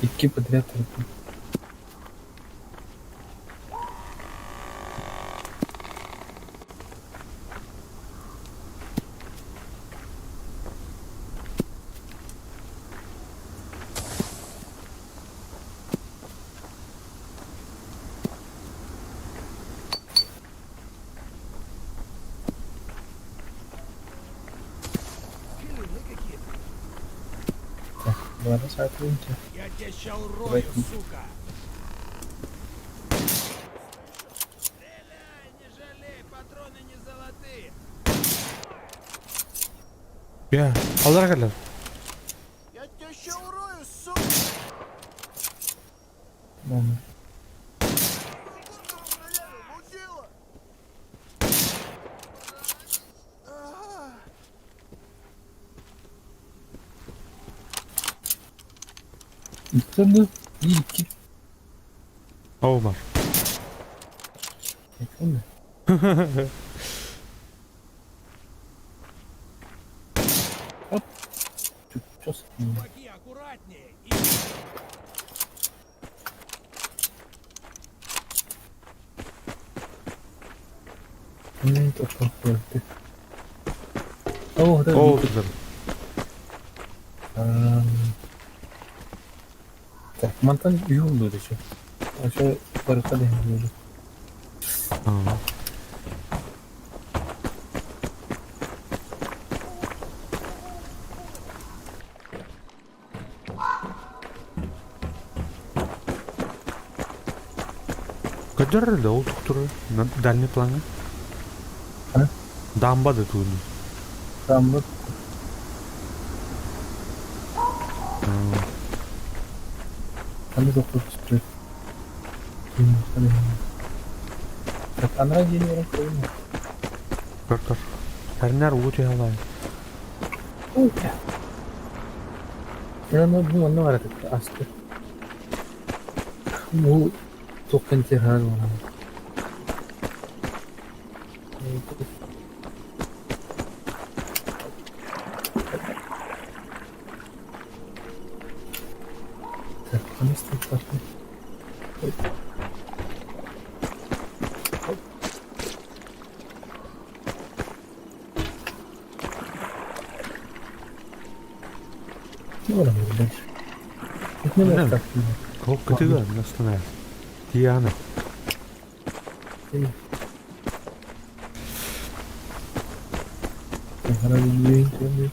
Speaker 3: Iki подряд только. Так, ладно, сотрудничать.
Speaker 8: Я тебя ща урою,
Speaker 3: Давайте.
Speaker 8: сука! Стреляй, не жалей, патроны не золотые!
Speaker 1: Я, алар келер.
Speaker 8: Я тебя ща урою, сука!
Speaker 3: Ладно.
Speaker 8: Мудила!
Speaker 3: Üstünde bir iki.
Speaker 1: Ау бар.
Speaker 3: Baksana. Hop. Çok sıkıntı.
Speaker 8: Чуваки, аккуратнее! И...
Speaker 3: Çok korktu. Oh, да.
Speaker 1: Оу, түзер.
Speaker 3: Так, монтан үй oldu еще. Aşağı barıkta deniliyordu.
Speaker 1: Ага. Кадер да ол туктуру на дальний планы.
Speaker 3: А?
Speaker 1: Дамба да туду.
Speaker 3: Там вот. Там yok yok sprey. Так, она генерал koyma.
Speaker 1: Dur. Terner uğucu alay.
Speaker 3: Ya bu ne var artık aslında. Bu çok intihar var. Так, конечно, так. Ne var burada? Ne var так?
Speaker 1: Çok kötü var nasıl ne? Diyanı.
Speaker 3: Она не интересует.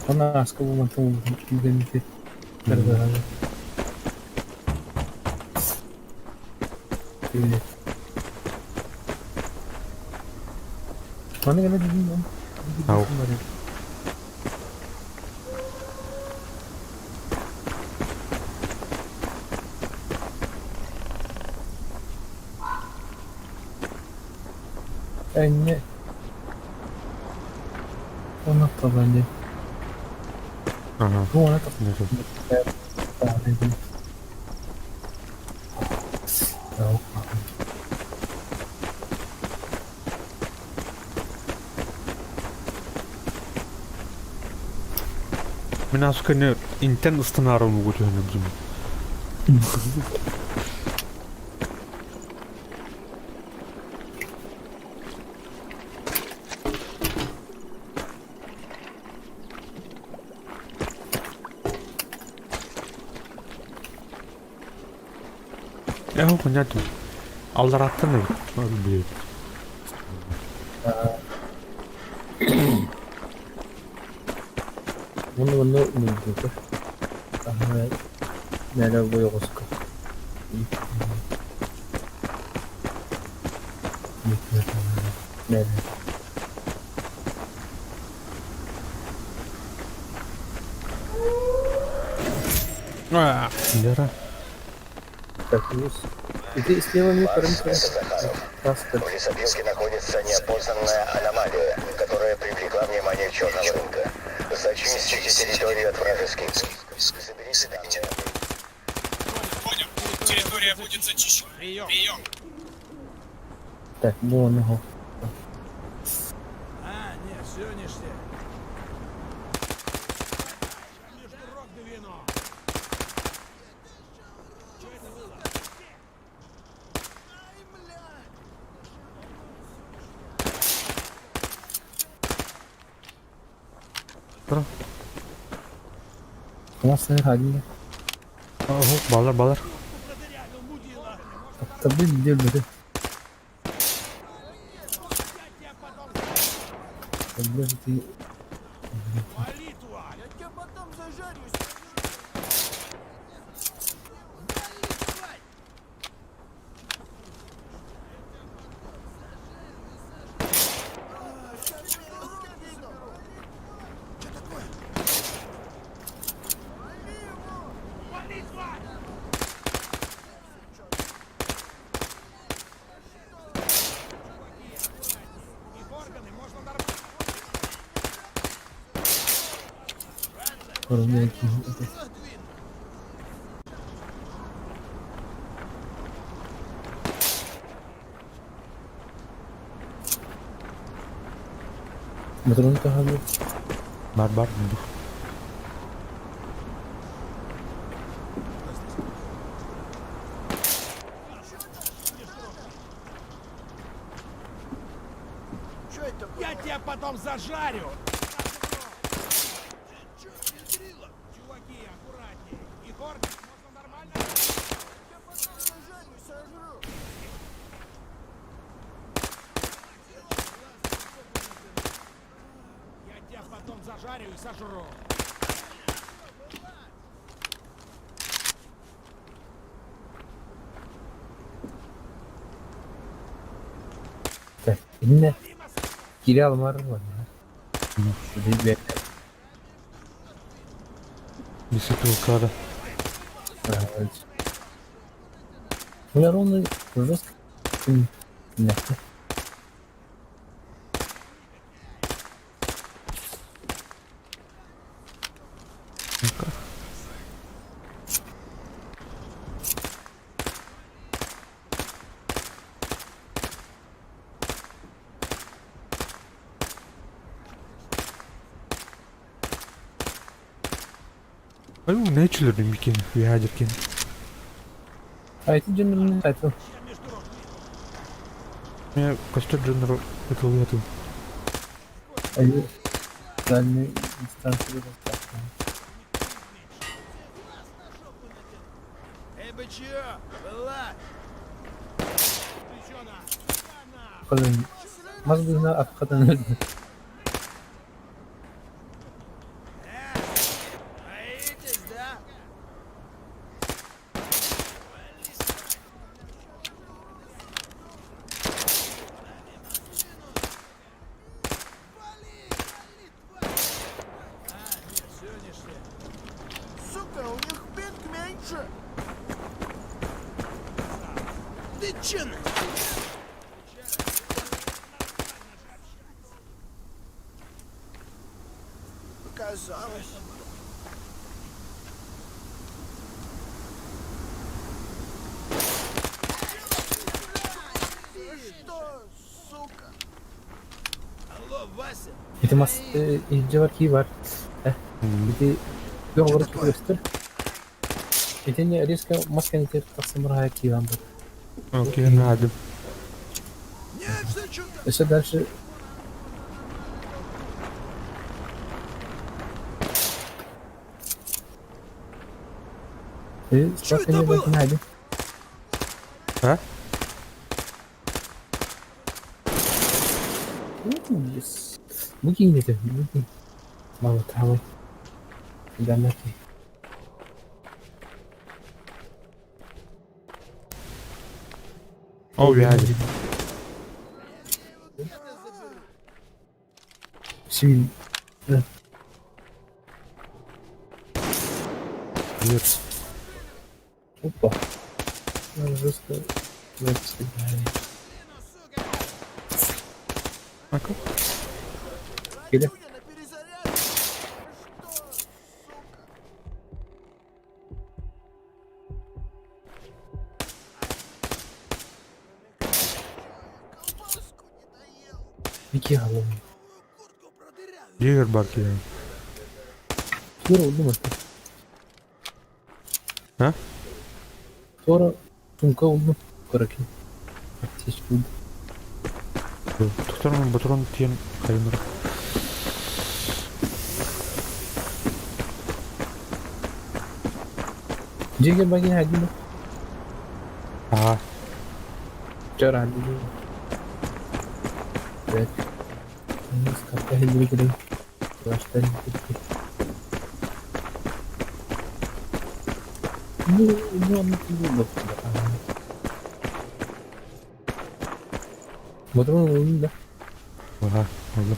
Speaker 3: Она с кого мы там видим тогда. Привет. Mana gana dedim ben.
Speaker 1: Au.
Speaker 3: Anne. Ona tabanca.
Speaker 1: Aha.
Speaker 3: Bu ona tabanca.
Speaker 1: Ne
Speaker 3: Yok.
Speaker 1: Мен асканы интен станаром угодно бзум. Я хо понятно. Алдараттан бит.
Speaker 3: Bunu unuttuk. Aha. Nerede bu yoksa? Nerede?
Speaker 1: Лера.
Speaker 3: Так, есть. И ты слева мне
Speaker 7: Макс, это Захаров. В Лесопилске находится неопознанная аномалия, которая привлекла внимание черного рынка. Зачистите территорию от вражеских. Соберите данные.
Speaker 9: Понял. Территория будет зачищена. Прием.
Speaker 3: Так, ну он его.
Speaker 9: Нет, все ништяк. Междурог да вино. Что это было?
Speaker 3: У нас halinde.
Speaker 1: Балар, балар.
Speaker 3: Tabii gidelim. Подожди.
Speaker 9: Молитва! Я тебя потом зажарюсь.
Speaker 3: Oraya Betul kah lu?
Speaker 1: Бар.
Speaker 9: Я тебя потом зажарю! Чуваки, аккуратнее. Егор, можно нормально? Я потом зажарю, сожру. Я тебя потом зажарю и сожру.
Speaker 3: Так, именно кире алмары бар. Ребят,
Speaker 1: Десятилкада.
Speaker 3: Олар оны жестко мягко.
Speaker 1: Ай, нечелердин бекен, ядеркен.
Speaker 3: Айти жөнүндө айтып.
Speaker 1: Я костер дженерал это лету.
Speaker 3: Айти дальний дистанцию достаточно.
Speaker 9: Эй, бычьё, вылазь! Плечо на!
Speaker 3: Калın. Mazlumuna arkadan öldü.
Speaker 9: Боитесь, да? Сука, у них бинг меньше. Ты че? Показалось. Ты что, сука? Алло, Вася.
Speaker 3: Bir de iyice var ki var. Bir de yok orada ki göster. Bir de ne riska maskeni ter taksım var ki var.
Speaker 1: Окей, надо.
Speaker 9: Нет, зачем?
Speaker 3: İşte ders Спокойно, вот найди.
Speaker 1: А? Mungkin gitu, mungkin. Mau tahu. Tidak mati. Oh ya. Şimdi. Нет. Опа. Надо жестко запустить. А как? Или? Какие головы? Дигер баки. Скоро думаешь? А? Скоро сумка oldu. Короче. Ateş buldu. Tutarım patron tiyan kayınır. Jigger bagi haji lo. Ah. Cara haji lo. Evet. Ini sekarang hidup kita. Last time kita. Ini anlatılıyor. Patron oldu da. Aha, oldu.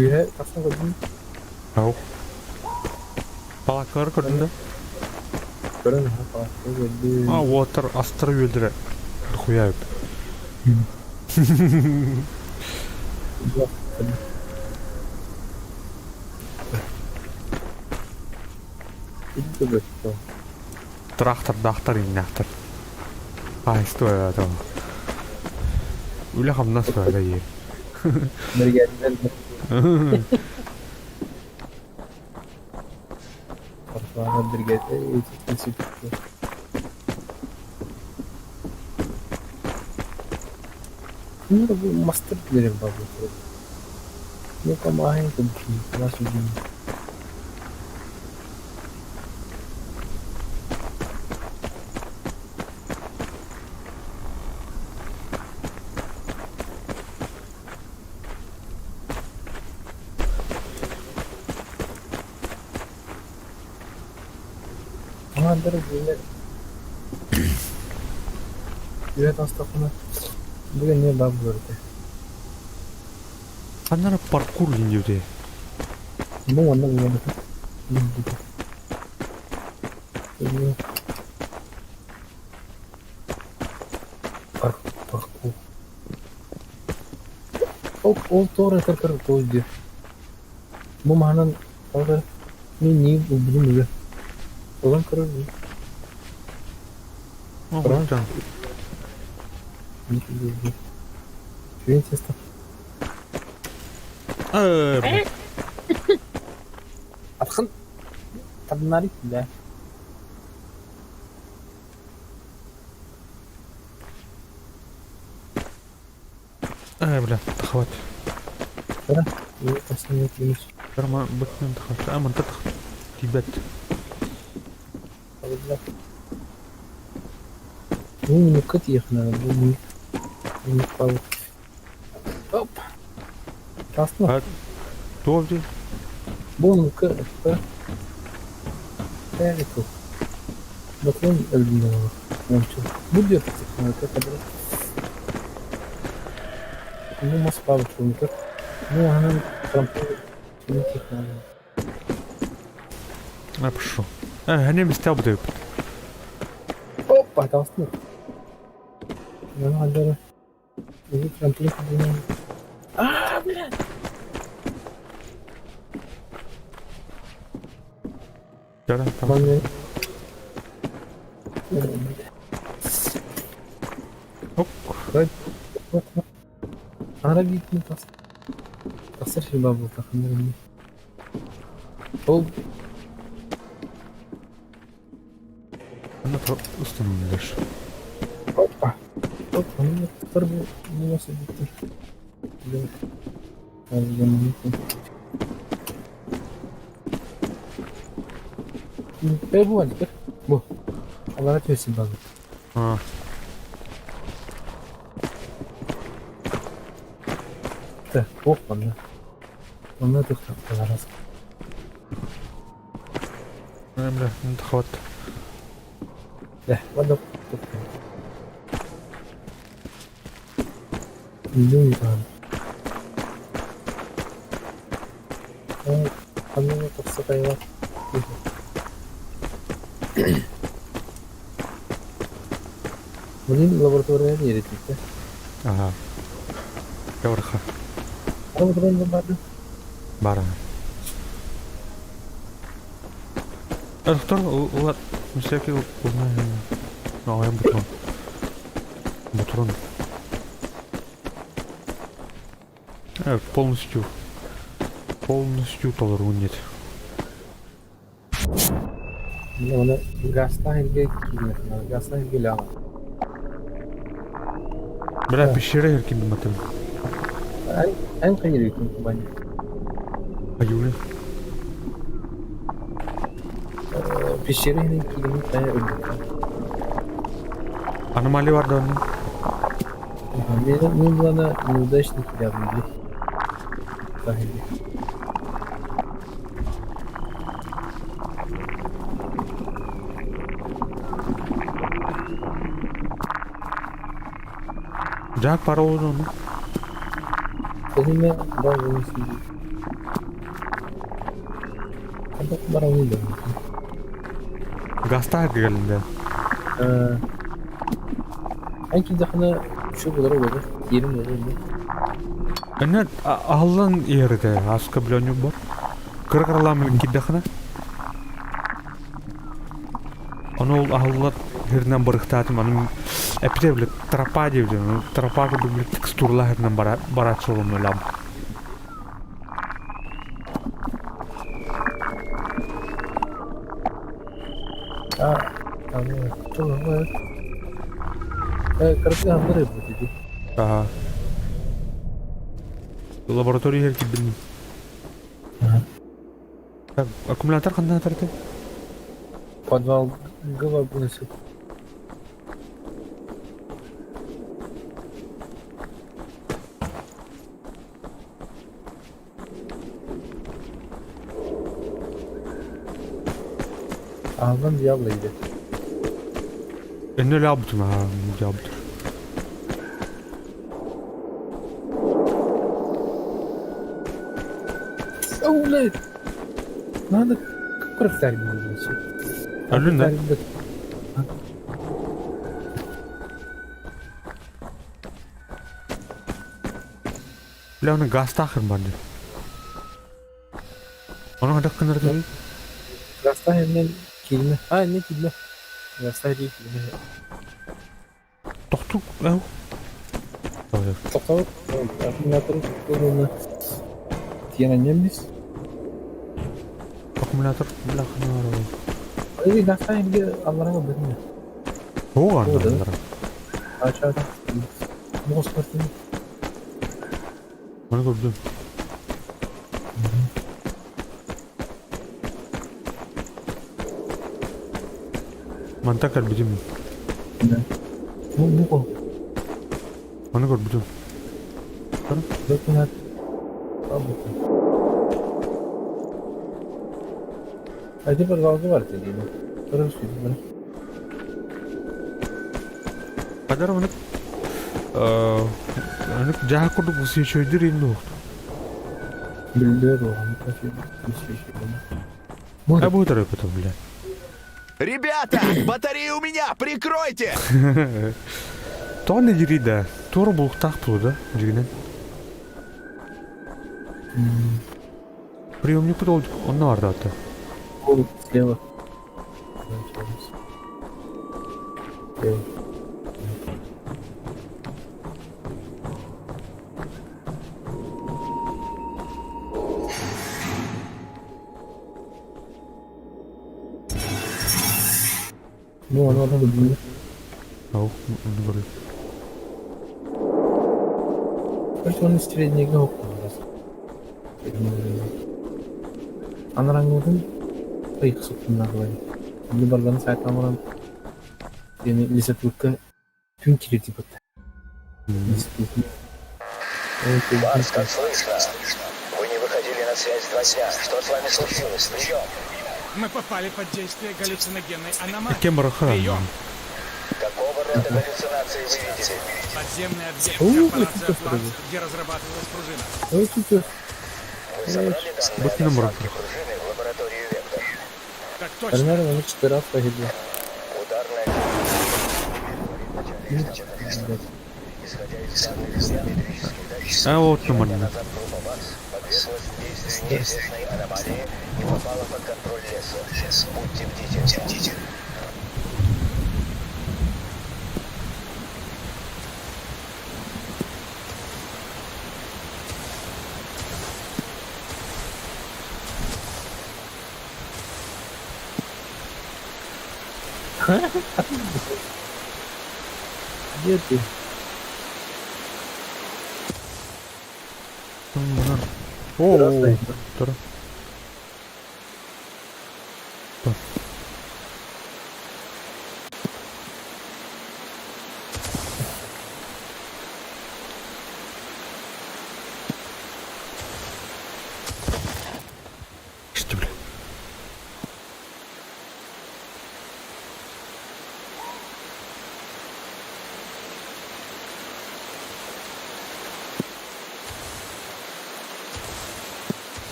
Speaker 1: Iya, pasang kodin. Tahu. Palaklar kodin dah. Kodin apa? Kodin. Ah, water astra öldüre. Koyayım. Itu betul. Трактор иннахтар. Айстой это. Улахам нас валяет. Бергенмен. Парфана бергете эти типы. Ну, мастер дерев бабу. Ну, помогай, там, нас убили.
Speaker 3: андыр böyle evet hastafına bugün ne bab gördü.
Speaker 1: Qanday parkour deydi.
Speaker 3: Bu onda bu yana. Parkour. O doğru tekrar koydu. Bu mahanan orada ne bilmiyorum. Olan karar mı?
Speaker 1: Правда?
Speaker 3: Şuraya testa. Atxın. Kadınlar ya.
Speaker 1: Бля, хват.
Speaker 3: Bırak. İyi tasını yapıyoruz.
Speaker 1: Прямо быкнем хват. Мын тат. Тибет.
Speaker 3: Alacak. Bu minik kıt yakına. Bu minik balık. Hop. Kastı mı?
Speaker 1: Довди.
Speaker 3: Bu minik kıt. Evet o. Bakalım öldüğünde var. Bu diyor ki kadar. Bu mas balık çünkü. Bu hemen trampol. Şimdi tekrar.
Speaker 1: Я пошел. Они места будут.
Speaker 3: Hoppa kastı. Ben halde. Bu trampol kadar. Aa bile.
Speaker 1: Tamam.
Speaker 3: Tamam.
Speaker 1: Hop.
Speaker 3: Ara gitme tas. Tasır şey babu takımlarım. Hop.
Speaker 1: Она установишь.
Speaker 3: Hoppa. Hoppa. Ne yaptır bu? Bu nasıl bitti? Evet. Bu var. Bu. Allah'a tövsin babu.
Speaker 1: А.
Speaker 3: Да, hoppa ne? Ona da kaptalarız.
Speaker 1: Бля, это хват.
Speaker 3: Да, вода. Milyon tane. Kanını taksa kaymak. Bunun laboratuvarına ne yeri çıktı?
Speaker 1: Ага. Кавраха.
Speaker 3: Laboratuvarında vardı.
Speaker 1: Бара. Доктор, улат, всякий узнаю. А я бутрон. Бутрон. Полностью толерун нет.
Speaker 3: Ona gazdan ilgi gidiyor. Gazdan ilgi lama.
Speaker 1: Бля, пещера еркин матем.
Speaker 3: En kıyır yüküm bence.
Speaker 1: Аюли.
Speaker 3: Pişirinin kilimi ben öldüm.
Speaker 1: Аномалия var da onun.
Speaker 3: Benim bana mudaşlık yapıldı. Sahibi.
Speaker 1: Jack para onu.
Speaker 3: Seninle bazı şey. Kadak baranıydı.
Speaker 1: Gasta geldi.
Speaker 3: Hangi dakika şu kadar oldu? Yerim oldu mu?
Speaker 1: Ana ahlan yerde aska bilanyo бар. Кыргырламын киддахна. Аны ул ахлар хернен барыктатым, аны эпидевле тропа девде, тропага биле текстурлар хернен барат солом элам.
Speaker 3: Tamam. Tamam. Короче, андыры dedi.
Speaker 1: Ага. Лаборатория хер киддим. Так, аккумулятор кандай тарты?
Speaker 3: Подвал гава bunisi. Ağzından Diablo'ydı.
Speaker 1: إنه لعبته مع جابته.
Speaker 3: أولاد. هذا كرة تعليم شيء.
Speaker 1: قالوا لنا لا أنا قاعد أستأخر بعدين. أنا هذا كنا رجال.
Speaker 3: Gasta hemen kelime. Ha ne kelime? Gasta değil kelime.
Speaker 1: تخطو أهو. طيب.
Speaker 3: Tokalık. Akümülatörü tuttuğunu diyen annemimiz.
Speaker 1: أكملاتر لا خنار.
Speaker 3: Öyle gasta hem Allah'a bakın.
Speaker 1: هو
Speaker 3: هو ده.
Speaker 1: عندنا.
Speaker 3: Aşağıda. Bu hoşpartını.
Speaker 1: أنا قلت منطقة البجيم.
Speaker 3: Bu.
Speaker 1: أنا قلت بجيم.
Speaker 3: Bakın hadi. Al bakın. Hadi bir kavga var dediğim. Sonra söyleyeyim bana.
Speaker 1: هذا أنا أنا جاه كله بسيط شوي دري إنه.
Speaker 3: Bildiler o an. Bir şey.
Speaker 1: أبو ترى كتب لي.
Speaker 9: Ребята, батарея у меня, прикройте!
Speaker 1: طبعا جريدة توربو تحته ده جريدة. Прием не подал النار ذاته.
Speaker 3: Oğlum слева. Ну, оно было.
Speaker 1: أو نقول.
Speaker 3: Просто он из среднего окна. Анараңдын аяқ соқтымына қалай. Енді барған сайт амыран. Yani лесотрудка түн келер деп отты.
Speaker 7: Барс, как слышно? Вы не выходили на связь 2 дня. Что с вами случилось? Прием!
Speaker 9: Мы попали под действие галлюциногенной аномалии.
Speaker 1: Камера охрана.
Speaker 7: Какого рода галлюцинации вы видели?
Speaker 9: Подземный объект
Speaker 3: корпорации
Speaker 9: корпорации «Атлант», где разрабатывалась пружина.
Speaker 3: Ой, тут
Speaker 7: Вы собрали данные
Speaker 1: Будь
Speaker 7: о
Speaker 1: номер.
Speaker 7: насадке пружины в лабораторию «Вектор».
Speaker 9: Так точно.
Speaker 3: Примерно он 4 раз погибли.
Speaker 7: Ударная исходя из данных биометрических датчиков,
Speaker 1: А вот нормально.
Speaker 7: назад группа Барс подверглась действию неизвестной аномалии и попала под контроль леса. Будьте бдительны.
Speaker 3: Где ты?
Speaker 1: О,
Speaker 3: Здравствуй.
Speaker 1: тора. Что, бля?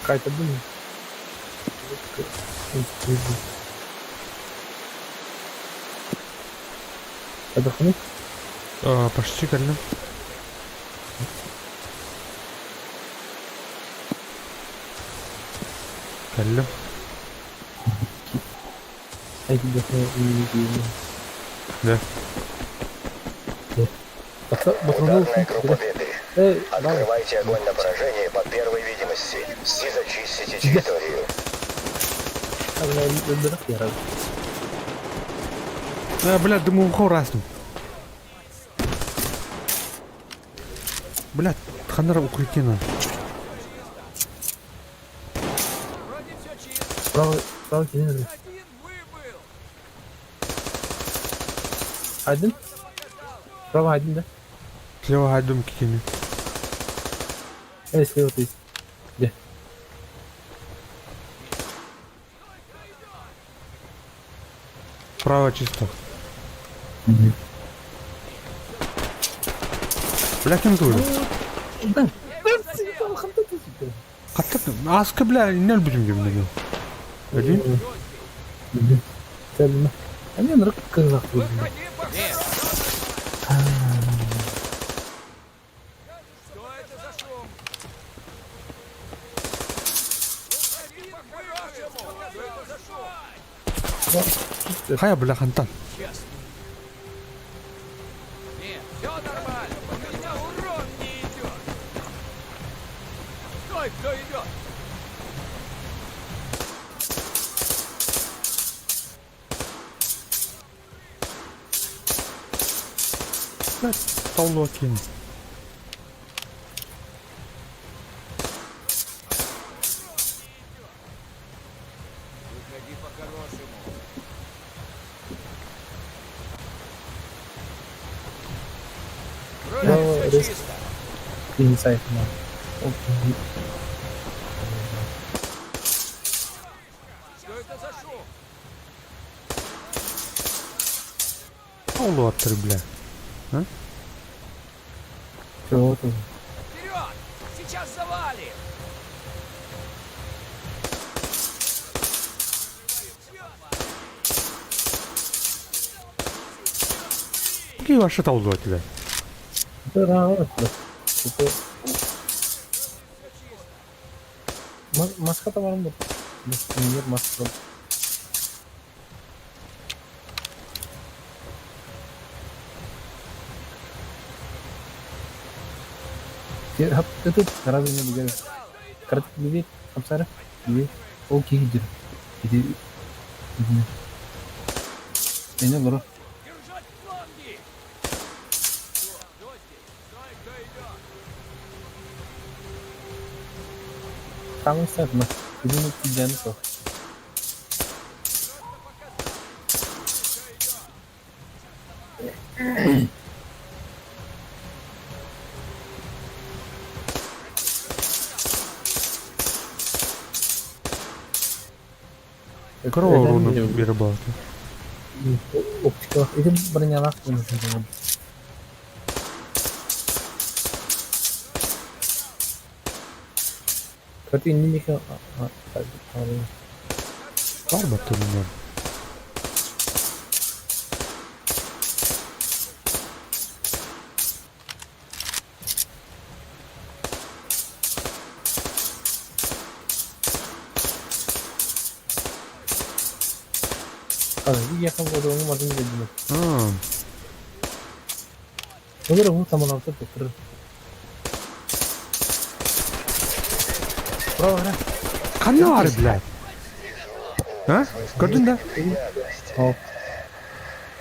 Speaker 3: Какая-то блин. Отдохнуть?
Speaker 1: Почти кально. Кально.
Speaker 3: А я тебя не видел.
Speaker 1: Да.
Speaker 7: Ударная группа «Беды».
Speaker 3: Эй, давай.
Speaker 7: Открывайте огонь на поражение по первой видимости и зачистите территорию.
Speaker 3: Abi ben öldürük ya abi.
Speaker 1: Блядь, думаю, хорастым. Блядь, ханара укрытие надо.
Speaker 3: Справа кинули. Один? Справа один, да?
Speaker 1: Слева айдом кикими.
Speaker 3: Слева ты. Где?
Speaker 1: Справа чисто. Блядь, кем тут? Аска, бля, не будем говорить. Один?
Speaker 3: Цель. А мне нравится казах.
Speaker 1: Хая, бля, хантан.
Speaker 9: Все нормально. У меня урон не идет. Стой, кто идет?
Speaker 1: Блядь, столу окинь.
Speaker 9: Выходи по-хорошему. Вроде все чисто.
Speaker 3: Инсайд.
Speaker 9: Что это за шум?
Speaker 1: Столу оттыр, бля.
Speaker 3: Чего тут?
Speaker 9: Вперед! Сейчас завалим!
Speaker 1: Какие ваши толзу от тебя?
Speaker 3: Это нормально. Это... Маска-то вам нет маска. Это разве не говорю? Кратко бивит, обсара, бивит, окей, гидер. Иди. Меня бро.
Speaker 9: Держать фланги! Кто идет?
Speaker 3: Там сад, но иди на тебя.
Speaker 1: Крова руну бербалки.
Speaker 3: Оптика. Это бронялак нужно. Как и не миха.
Speaker 1: Барба ты меня.
Speaker 3: Я как бы думаю, можно не делать.
Speaker 1: А,
Speaker 3: Удар вот там она тут прыг. Право.
Speaker 1: канары, блядь. А? Көрдің да?
Speaker 3: О,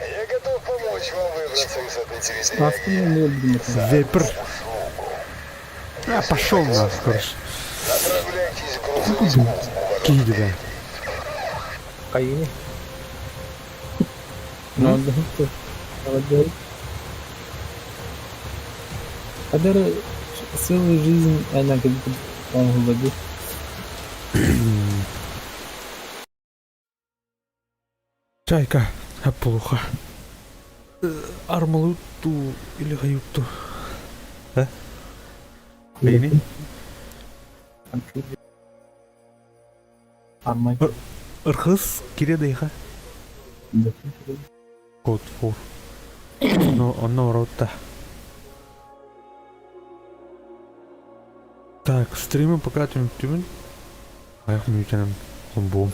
Speaker 7: Я готов помочь вам выбраться из этой территории.
Speaker 3: маска не будет.
Speaker 1: Вепр. А, пошел нахуй, короче.
Speaker 7: Направляйтесь к грузовичку.
Speaker 1: Киди,
Speaker 3: Каини. Надо что? Молодец. Когда целую жизнь она как бы он владеет.
Speaker 1: Чайка, плохо. Армалуту или гаюту? А? Бейни?
Speaker 3: Армай.
Speaker 1: Ырхыз, киредейха. Код 4. Но оно рота. Так, стримы пока тюмен. Аяқ мүйтенім. Бом.